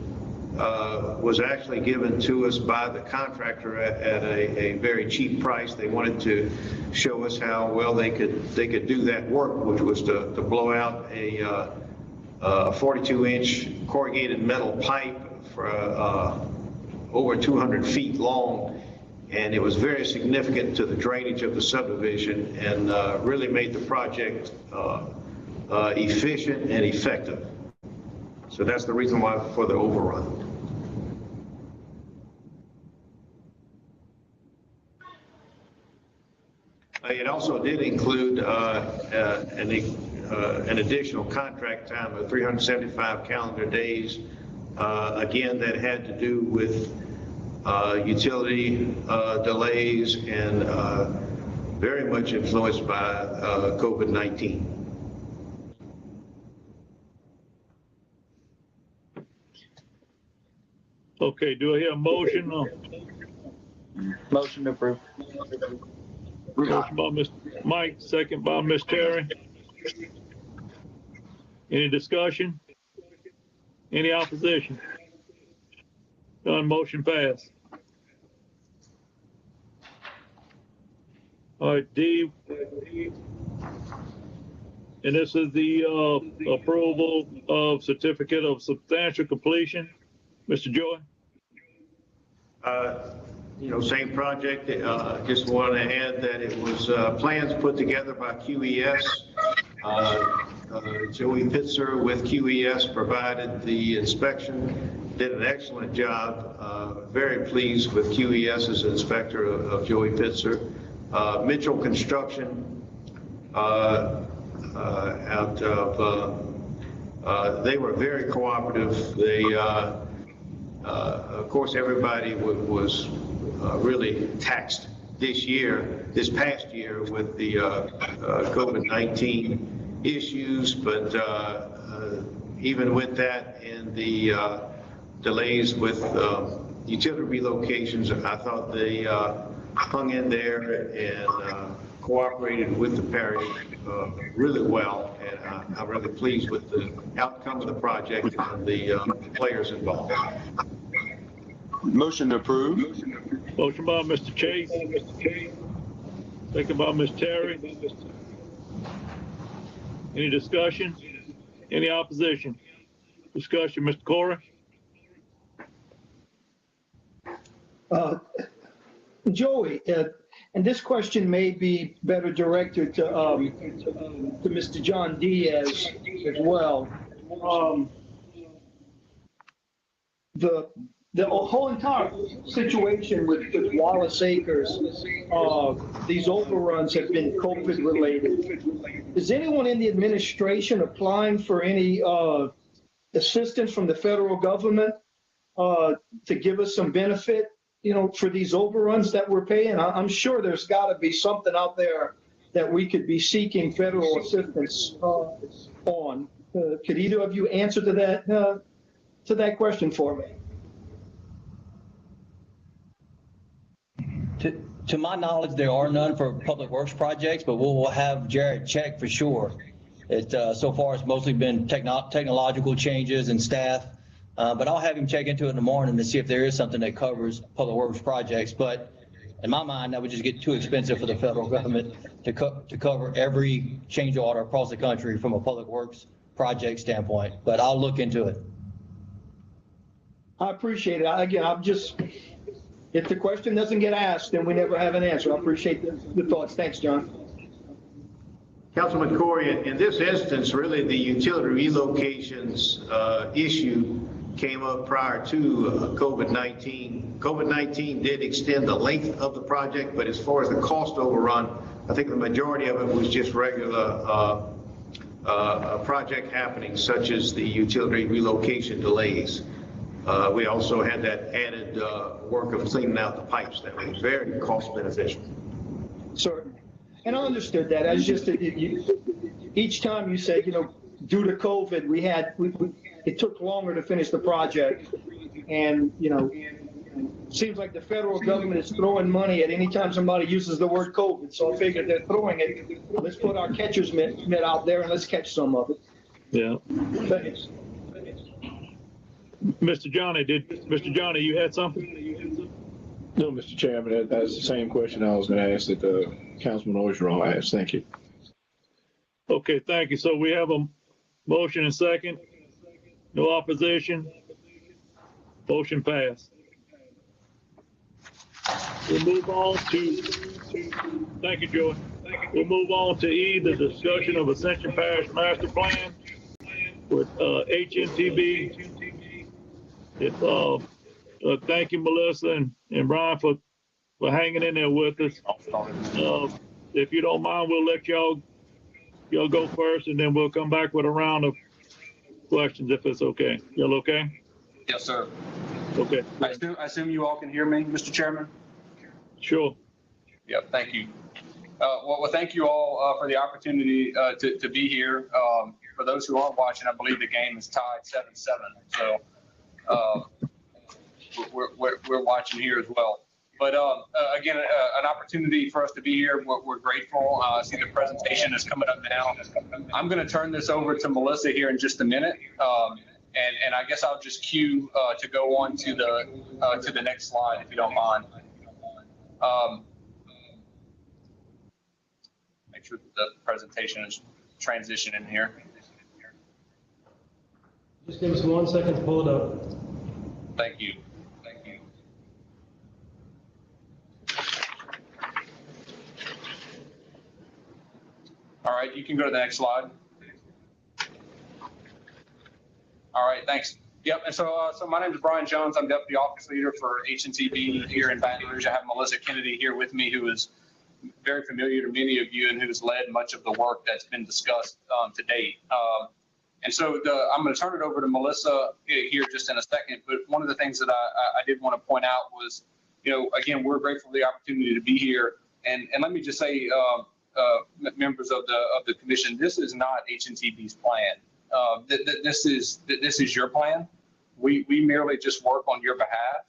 was actually given to us by the contractor at a very cheap price. They wanted to show us how well they could do that work, which was to blow out a 42-inch corrugated metal pipe for over 200 feet long. And it was very significant to the drainage of the subdivision and really made the project efficient and effective. So that's the reason why for the overrun. It also did include an additional contract time of 375 calendar days. Again, that had to do with utility delays and very much influenced by COVID-19. Okay, do I hear a motion? Motion to approve. Motion by Mr. Mike, second by Ms. Terry. Any discussion? Any opposition? None, motion passed. All right, D. And this is the approval of certificate of substantial completion. Mr. Joy? Same project. Just want to add that it was plans put together by QES. Joey Pitzer with QES provided the inspection, did an excellent job. Very pleased with QES's inspector of Joey Pitzer. Mitchell Construction out of, they were very cooperative. They, of course, everybody was really taxed this past year with the COVID-19 issues, but even with that and the delays with utility relocations, I thought they hung in there and cooperated with the parish really well, and I'm really pleased with the outcome of the project and the players involved. Motion approved. Motion by Mr. Chase. Second by Ms. Terry. Any discussion? Any opposition? Discussion, Mr. Corey? Joey, and this question may be better directed to Mr. John Diaz as well. The whole entire situation with Wallace Acres, these overruns have been COVID related. Is anyone in the administration applying for any assistance from the federal government to give us some benefit, for these overruns that we're paying? I'm sure there's got to be something out there that we could be seeking federal assistance on. Could either of you answer to that question for me? To my knowledge, there are none for public works projects, but we'll have Jared check for sure. So far, it's mostly been technological changes and staff, but I'll have him check into it in the morning to see if there is something that covers public works projects. But in my mind, that would just get too expensive for the federal government to cover every change order across the country from a public works project standpoint. But I'll look into it. I appreciate it. Again, if the question doesn't get asked, then we never have an answer. I appreciate the thoughts. Thanks, John. Councilman Corey, in this instance, really the utility relocations issue came up prior to COVID-19. COVID-19 did extend the length of the project, but as far as the cost overrun, I think the majority of it was just regular project happenings, such as the utility relocation delays. We also had that added work of cleaning out the pipes that was very cost beneficial. Certainly. And I understood that. I was just, each time you said, due to COVID, it took longer to finish the project. And, seems like the federal government is throwing money at any time somebody uses the word COVID. So I figured they're throwing it. Let's put our catcher's mitt out there and let's catch some of it. Yeah. Thanks. Mr. Johnny, you had something? No, Mr. Chairman, that's the same question I was going to ask that Councilman Orgeron asked. Thank you. Okay, thank you. So we have a motion and second. No opposition. Motion passed. We'll move on to, thank you, Joey. We'll move on to E, the discussion of Ascension Parish Master Plan with HNTB. Thank you, Melissa and Brian, for hanging in there with us. If you don't mind, we'll let y'all go first, and then we'll come back with a round of questions if it's okay. Y'all okay? Yes, sir. Okay. I assume you all can hear me, Mr. Chairman? Sure. Yep, thank you. Well, thank you all for the opportunity to be here. For those who aren't watching, I believe the game is tied 7-7. So we're watching here as well. Again, an opportunity for us to be here. We're grateful. I see the presentation is coming up now. I'm going to turn this over to Melissa here in just a minute. And I guess I'll just cue to go on to the next slide, if you don't mind. Make sure that the presentation is transitioning here. Just give us 1 second to pull it up. Thank you. Thank you. All right, you can go to the next slide. All right, thanks. Yep, and so my name is Brian Jones. I'm Deputy Office Leader for HNTB here in Baton Rouge. I have Melissa Kennedy here with me, who is very familiar to many of you and who has led much of the work that's been discussed to date. And so I'm going to turn it over to Melissa here just in a second. But one of the things that I did want to point out was, again, we're grateful for the opportunity to be here. And let me just say, members of the commission, this is not HNTB's plan. This is your plan. We merely just work on your behalf.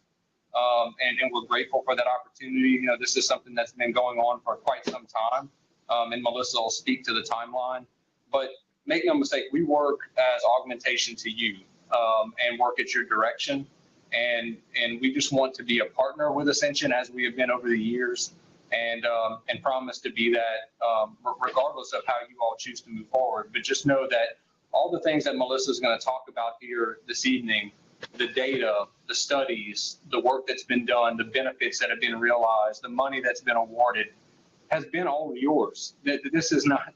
And we're grateful for that opportunity. This is something that's been going on for quite some time. And Melissa will speak to the timeline. But make no mistake, we work as augmentation to you and work at your direction. And we just want to be a partner with Ascension, as we have been over the years, and promise to be that regardless of how you all choose to move forward. But just know that all the things that Melissa is going to talk about here this evening, the data, the studies, the work that's been done, the benefits that have been realized, the money that's been awarded, has been all yours. This is not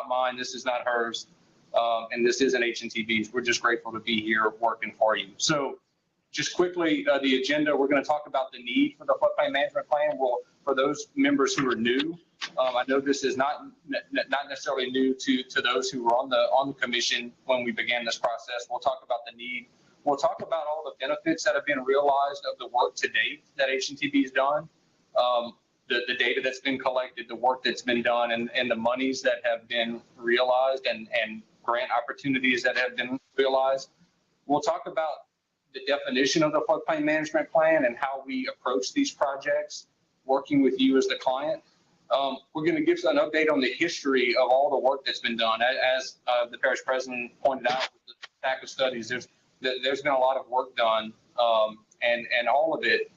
mine. This is not hers, and this isn't HNTB's. We're just grateful to be here working for you. So, just quickly, the agenda. We're going to talk about the need for the floodplain management plan. Well, for those members who are new, I know this is not necessarily new to those who were on the commission when we began this process. We'll talk about the need. We'll talk about all the benefits that have been realized of the work to date that HNTB has done. The data that's been collected, the work that's been done, and the monies that have been realized and grant opportunities that have been realized. We'll talk about the definition of the floodplain management plan and how we approach these projects, working with you as the client. We're going to give an update on the history of all the work that's been done. As the parish president pointed out with the stack of studies, there's been a lot of work done, and all of it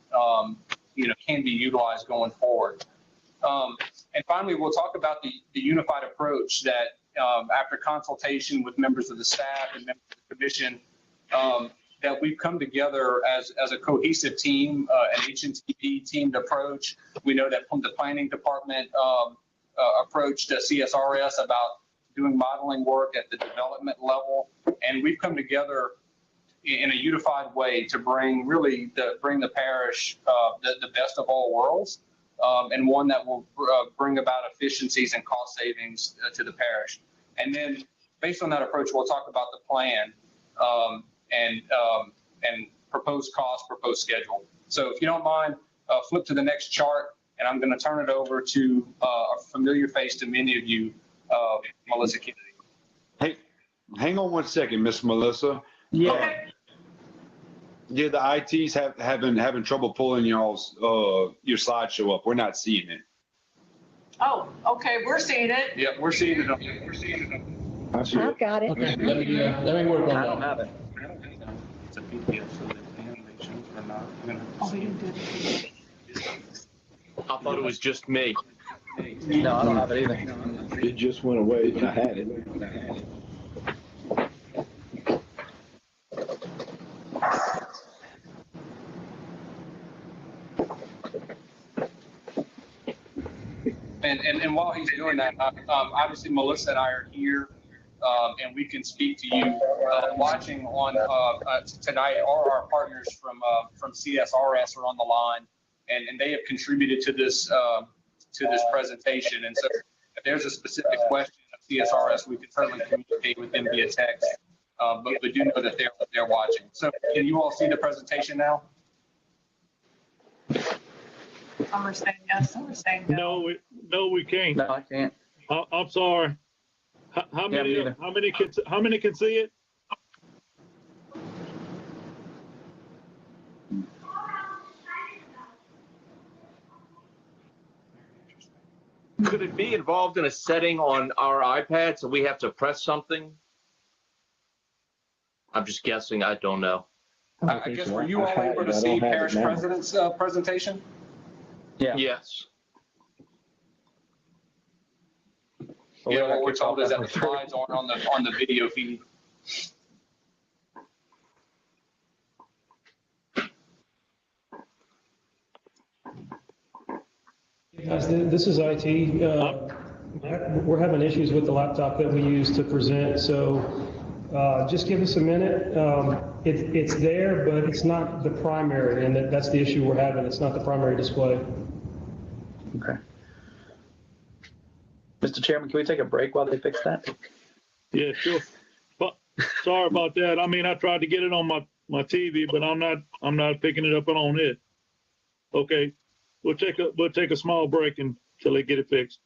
can be utilized going forward. And finally, we'll talk about the unified approach that after consultation with members of the staff and members of the commission, that we've come together as a cohesive team, an HNTB teamed approach. We know that from the planning department approached CSRS about doing modeling work at the development level, and we've come together in a unified way to bring the parish the best of all worlds, and one that will bring about efficiencies and cost savings to the parish. And then based on that approach, we'll talk about the plan and proposed cost, proposed schedule. So if you don't mind, flip to the next chart, and I'm going to turn it over to a familiar face to many of you, Melissa Kennedy. Hey, hang on 1 second, Miss Melissa. Yeah. Okay. Yeah, the IT's having trouble pulling y'all's your slideshow up. We're not seeing it. Oh, okay, we're seeing it. Yeah, we're seeing it. I've got it. Okay, let me work on that. I don't have it. It's a PDF, so the animations are not going to. Oh, we didn't do it. I thought it was just me. No, I don't have it either. It just went away, but I had it. And while he's doing that, obviously Melissa and I are here, and we can speak to you. Watching on tonight, all our partners from CSRS are on the line, and they have contributed to this presentation. And so, if there's a specific question of CSRS, we can certainly communicate with them via text. But we do know that they're watching. So, can you all see the presentation now? Some are saying yes, some are saying no. No, we can't. No, I can't. I'm sorry. How many can see it? Could it be involved in a setting on our iPad so we have to press something? I'm just guessing. I don't know. I guess, were you all able to see Parish President's presentation? Yeah. Yes. Yeah, what we're told is that the slides aren't on the video feed. Guys, this is IT. We're having issues with the laptop that we use to present, so just give us a minute. It's there, but it's not the primary, and that's the issue we're having. It's not the primary display. Okay. Mr. Chairman, can we take a break while they fix that? Yeah, sure. But sorry about that. I mean, I tried to get it on my TV, but I'm not picking it up on it. Okay, we'll take a small break until they get it fixed.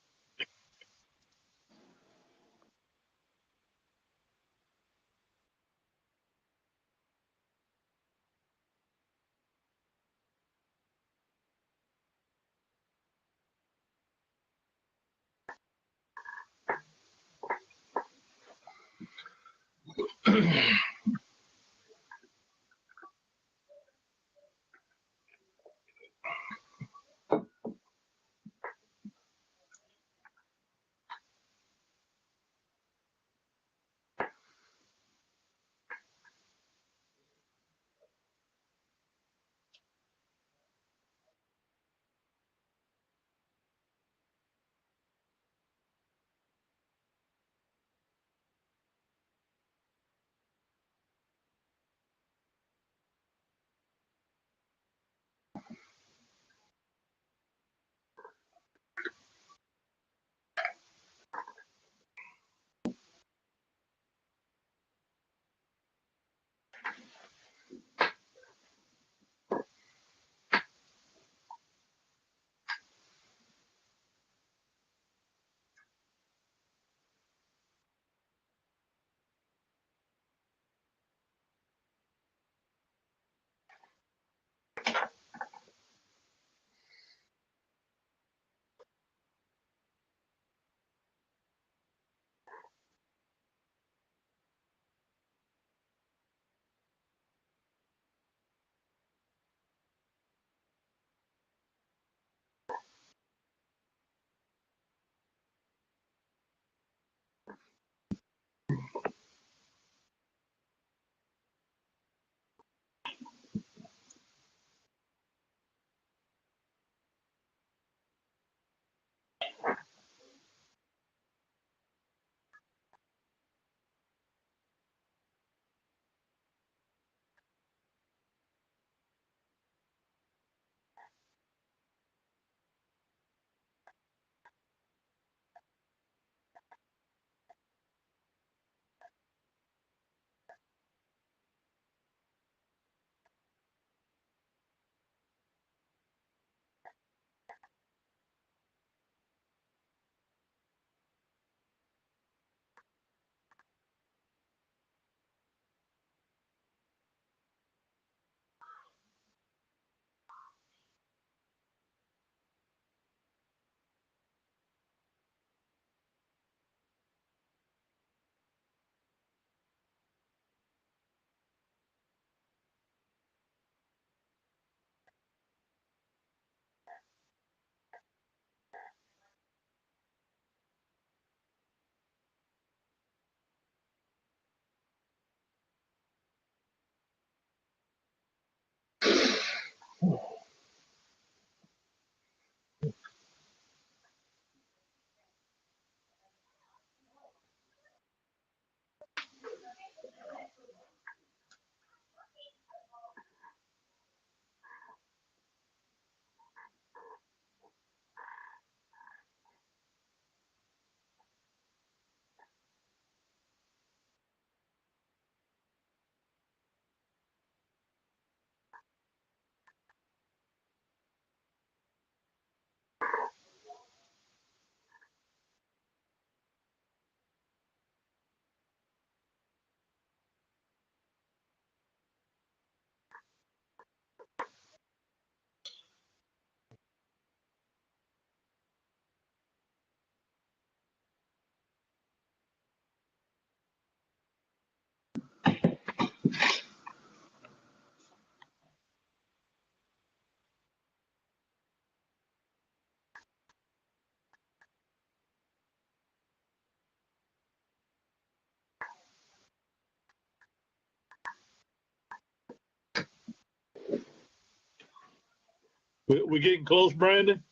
We're getting close, Brandon.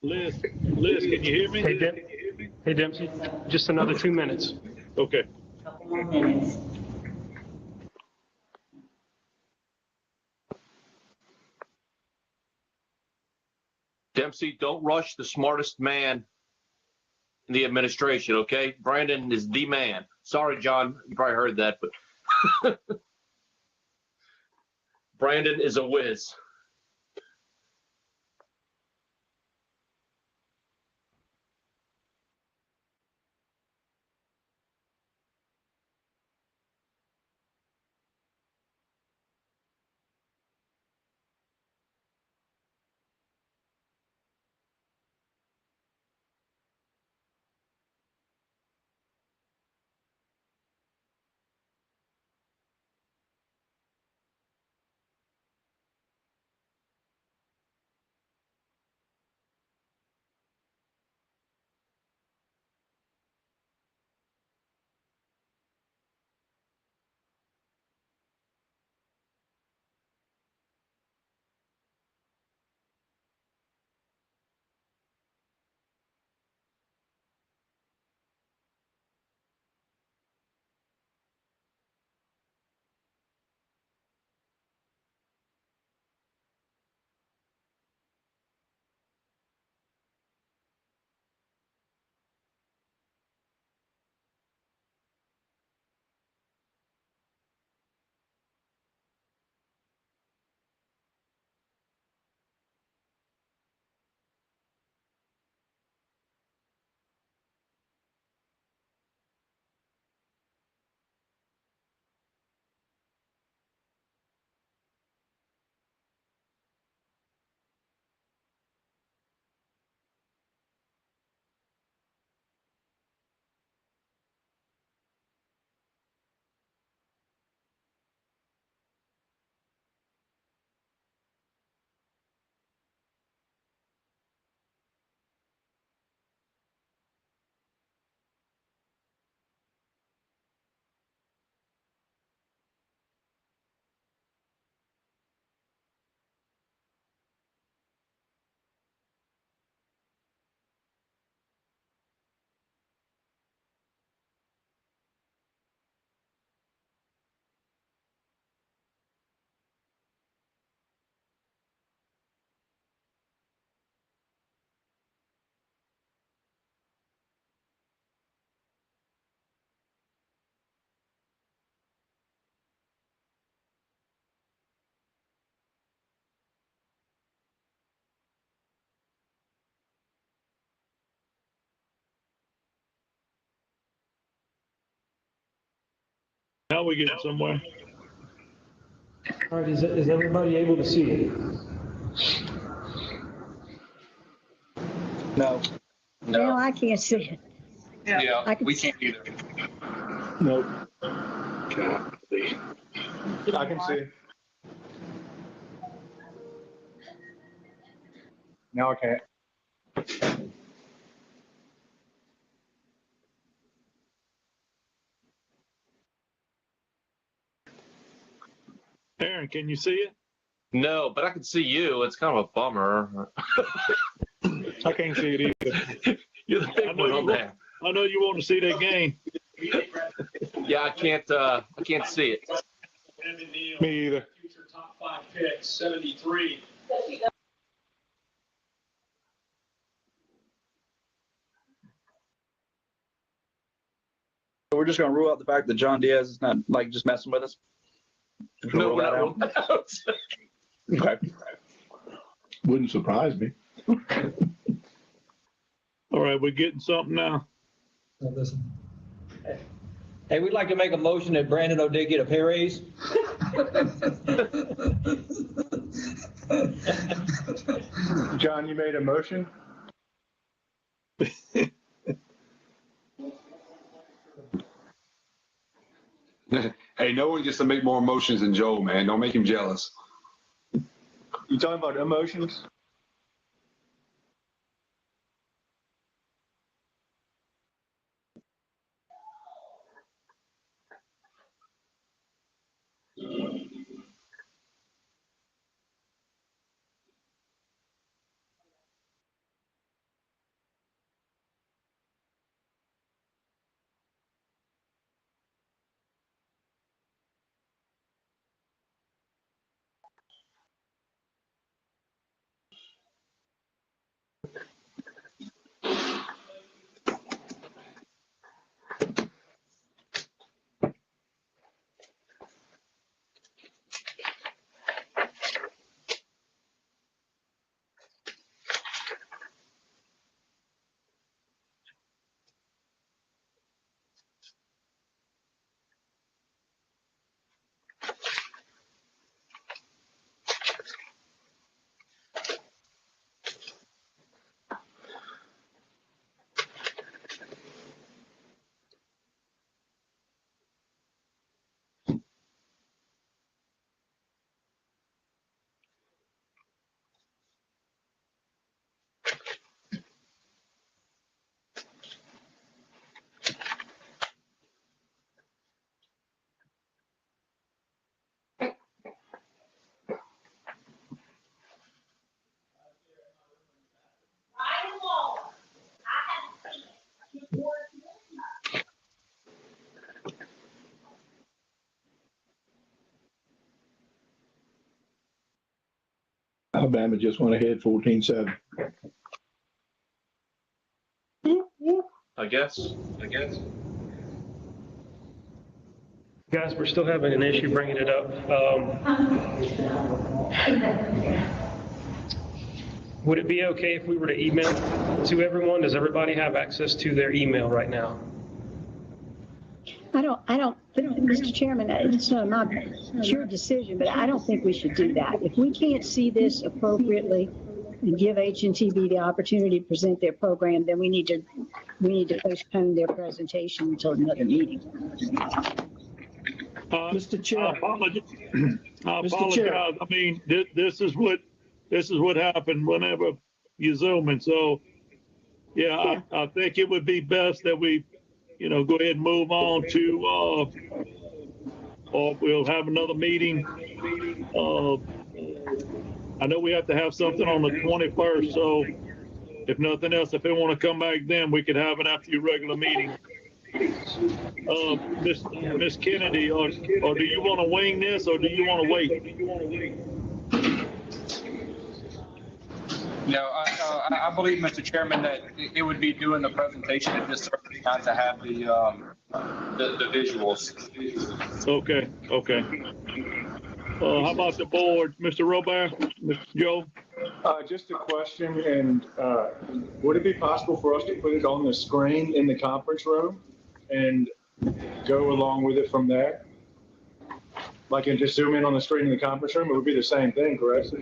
Liz, can you hear me? Hey, Dempsey, just another 2 minutes. Okay. Couple more minutes. Dempsey, don't rush the smartest man in the administration, okay? Brandon is the man. Sorry, John, you probably heard that, but Brandon is a whiz. Now we're getting somewhere. All right, is everybody able to see it? No. No, I can't see it. Yeah, we can't either. Nope. I can see. Now I can't. Aaron, can you see it? No, but I can see you. It's kind of a bummer. I can't see it either. You're the big one on there. I know you want to see that game. Yeah, I can't see it. Me either. Future top 5 picks, 73. So we're just gonna rule out the fact that John Diaz is not like just messing with us? No, Rule we're that not out? ruling that out. Okay. Wouldn't surprise me. All right, we're getting something now. Hey, we'd like to make a motion that Brandon O'Day get a pay raise. John, you made a motion? Hey, no one gets to make more emotions than Joe, man. Don't make him jealous. You talking about emotions? Alabama just went ahead 14-7. I guess. Guys, we're still having an issue bringing it up. Would it be okay if we were to email to everyone? Does everybody have access to their email right now? I don't, Mr. Chairman, it's not your decision, but I don't think we should do that. If we can't see this appropriately and give HNTB the opportunity to present their program, then we need to postpone their presentation until another meeting. Mr. Chair. I apologize. I mean, this is what happened whenever you zoom. And so, yeah, I think it would be best that we, go ahead and move on to, or we'll have another meeting. I know we have to have something on the 21st. So if nothing else, if they want to come back then, we could have it after your regular meeting. Miss Kennedy, or do you want to wing this, or do you want to wait? No, I believe, Mr. Chairman, that it would be doing the presentation at this time not to have the visuals. Okay. How about the board, Mr. Robert, Mr. Joe? Just a question, and would it be possible for us to put it on the screen in the conference room and go along with it from there? Like, and just zoom in on the screen in the conference room? It would be the same thing, correct?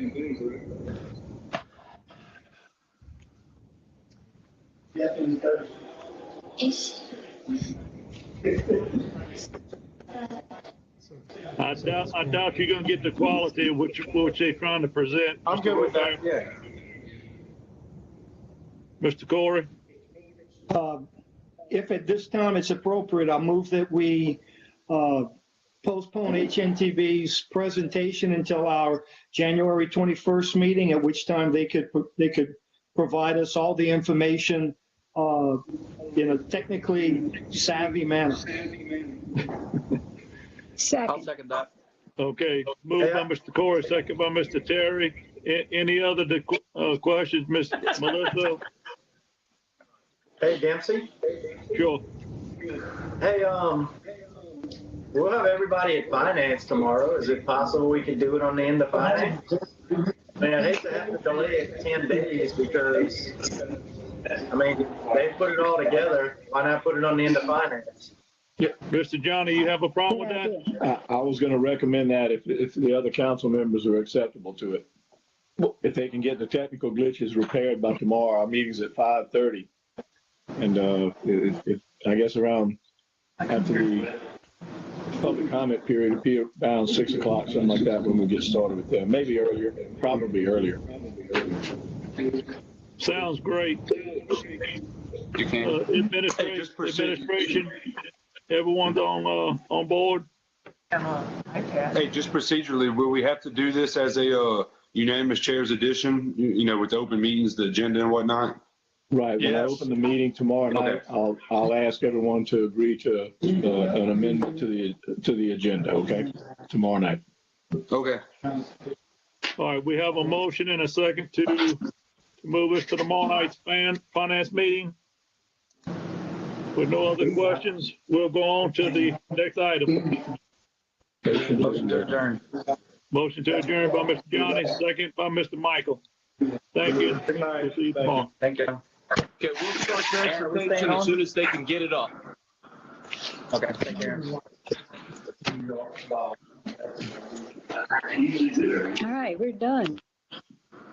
I doubt you're going to get the quality of which they're trying to present. I'm good with that, yeah. Mr. Corey? If at this time it's appropriate, I move that we postpone HNTV's presentation until our January 21st meeting, at which time they could provide us all the information in a technically savvy manner. I'll second that. Okay, moved by Mr. Corey, second by Mr. Terry. Any other questions, Ms. Melissa? Hey, Dempsey? Sure. Hey, we'll have everybody at finance tomorrow. Is it possible we could do it on the end of finance? Man, I hate to have to delay it 10 days because, they put it all together. Why not put it on the end of finance? Yeah. Mr. Johnny, you have a problem with that? I was going to recommend that if the other council members are acceptable to it. If they can get the technical glitches repaired by tomorrow, our meeting's at 5:30. And I guess around after the public comment period, it'll be around 6 o'clock, something like that, when we get started with them. Maybe earlier, probably earlier. Sounds great. You can. Administration, everyone's on board? Hey, just procedurally, will we have to do this as a unanimous chair's addition, with the open meetings, the agenda and whatnot? Right. When I open the meeting tomorrow night, I'll ask everyone to agree to an amendment to the agenda. Okay, tomorrow night. Okay. All right. We have a motion and a second to move us to tomorrow night's finance meeting. With no other questions, we'll go on to the next item. Motion to adjourn. Motion to adjourn by Mr. Johnny, second by Mr. Michael. Thank you. We'll see you tomorrow. Thank you. Okay, we'll start transportation as soon as they can get it up. Okay, take care. All right, we're done.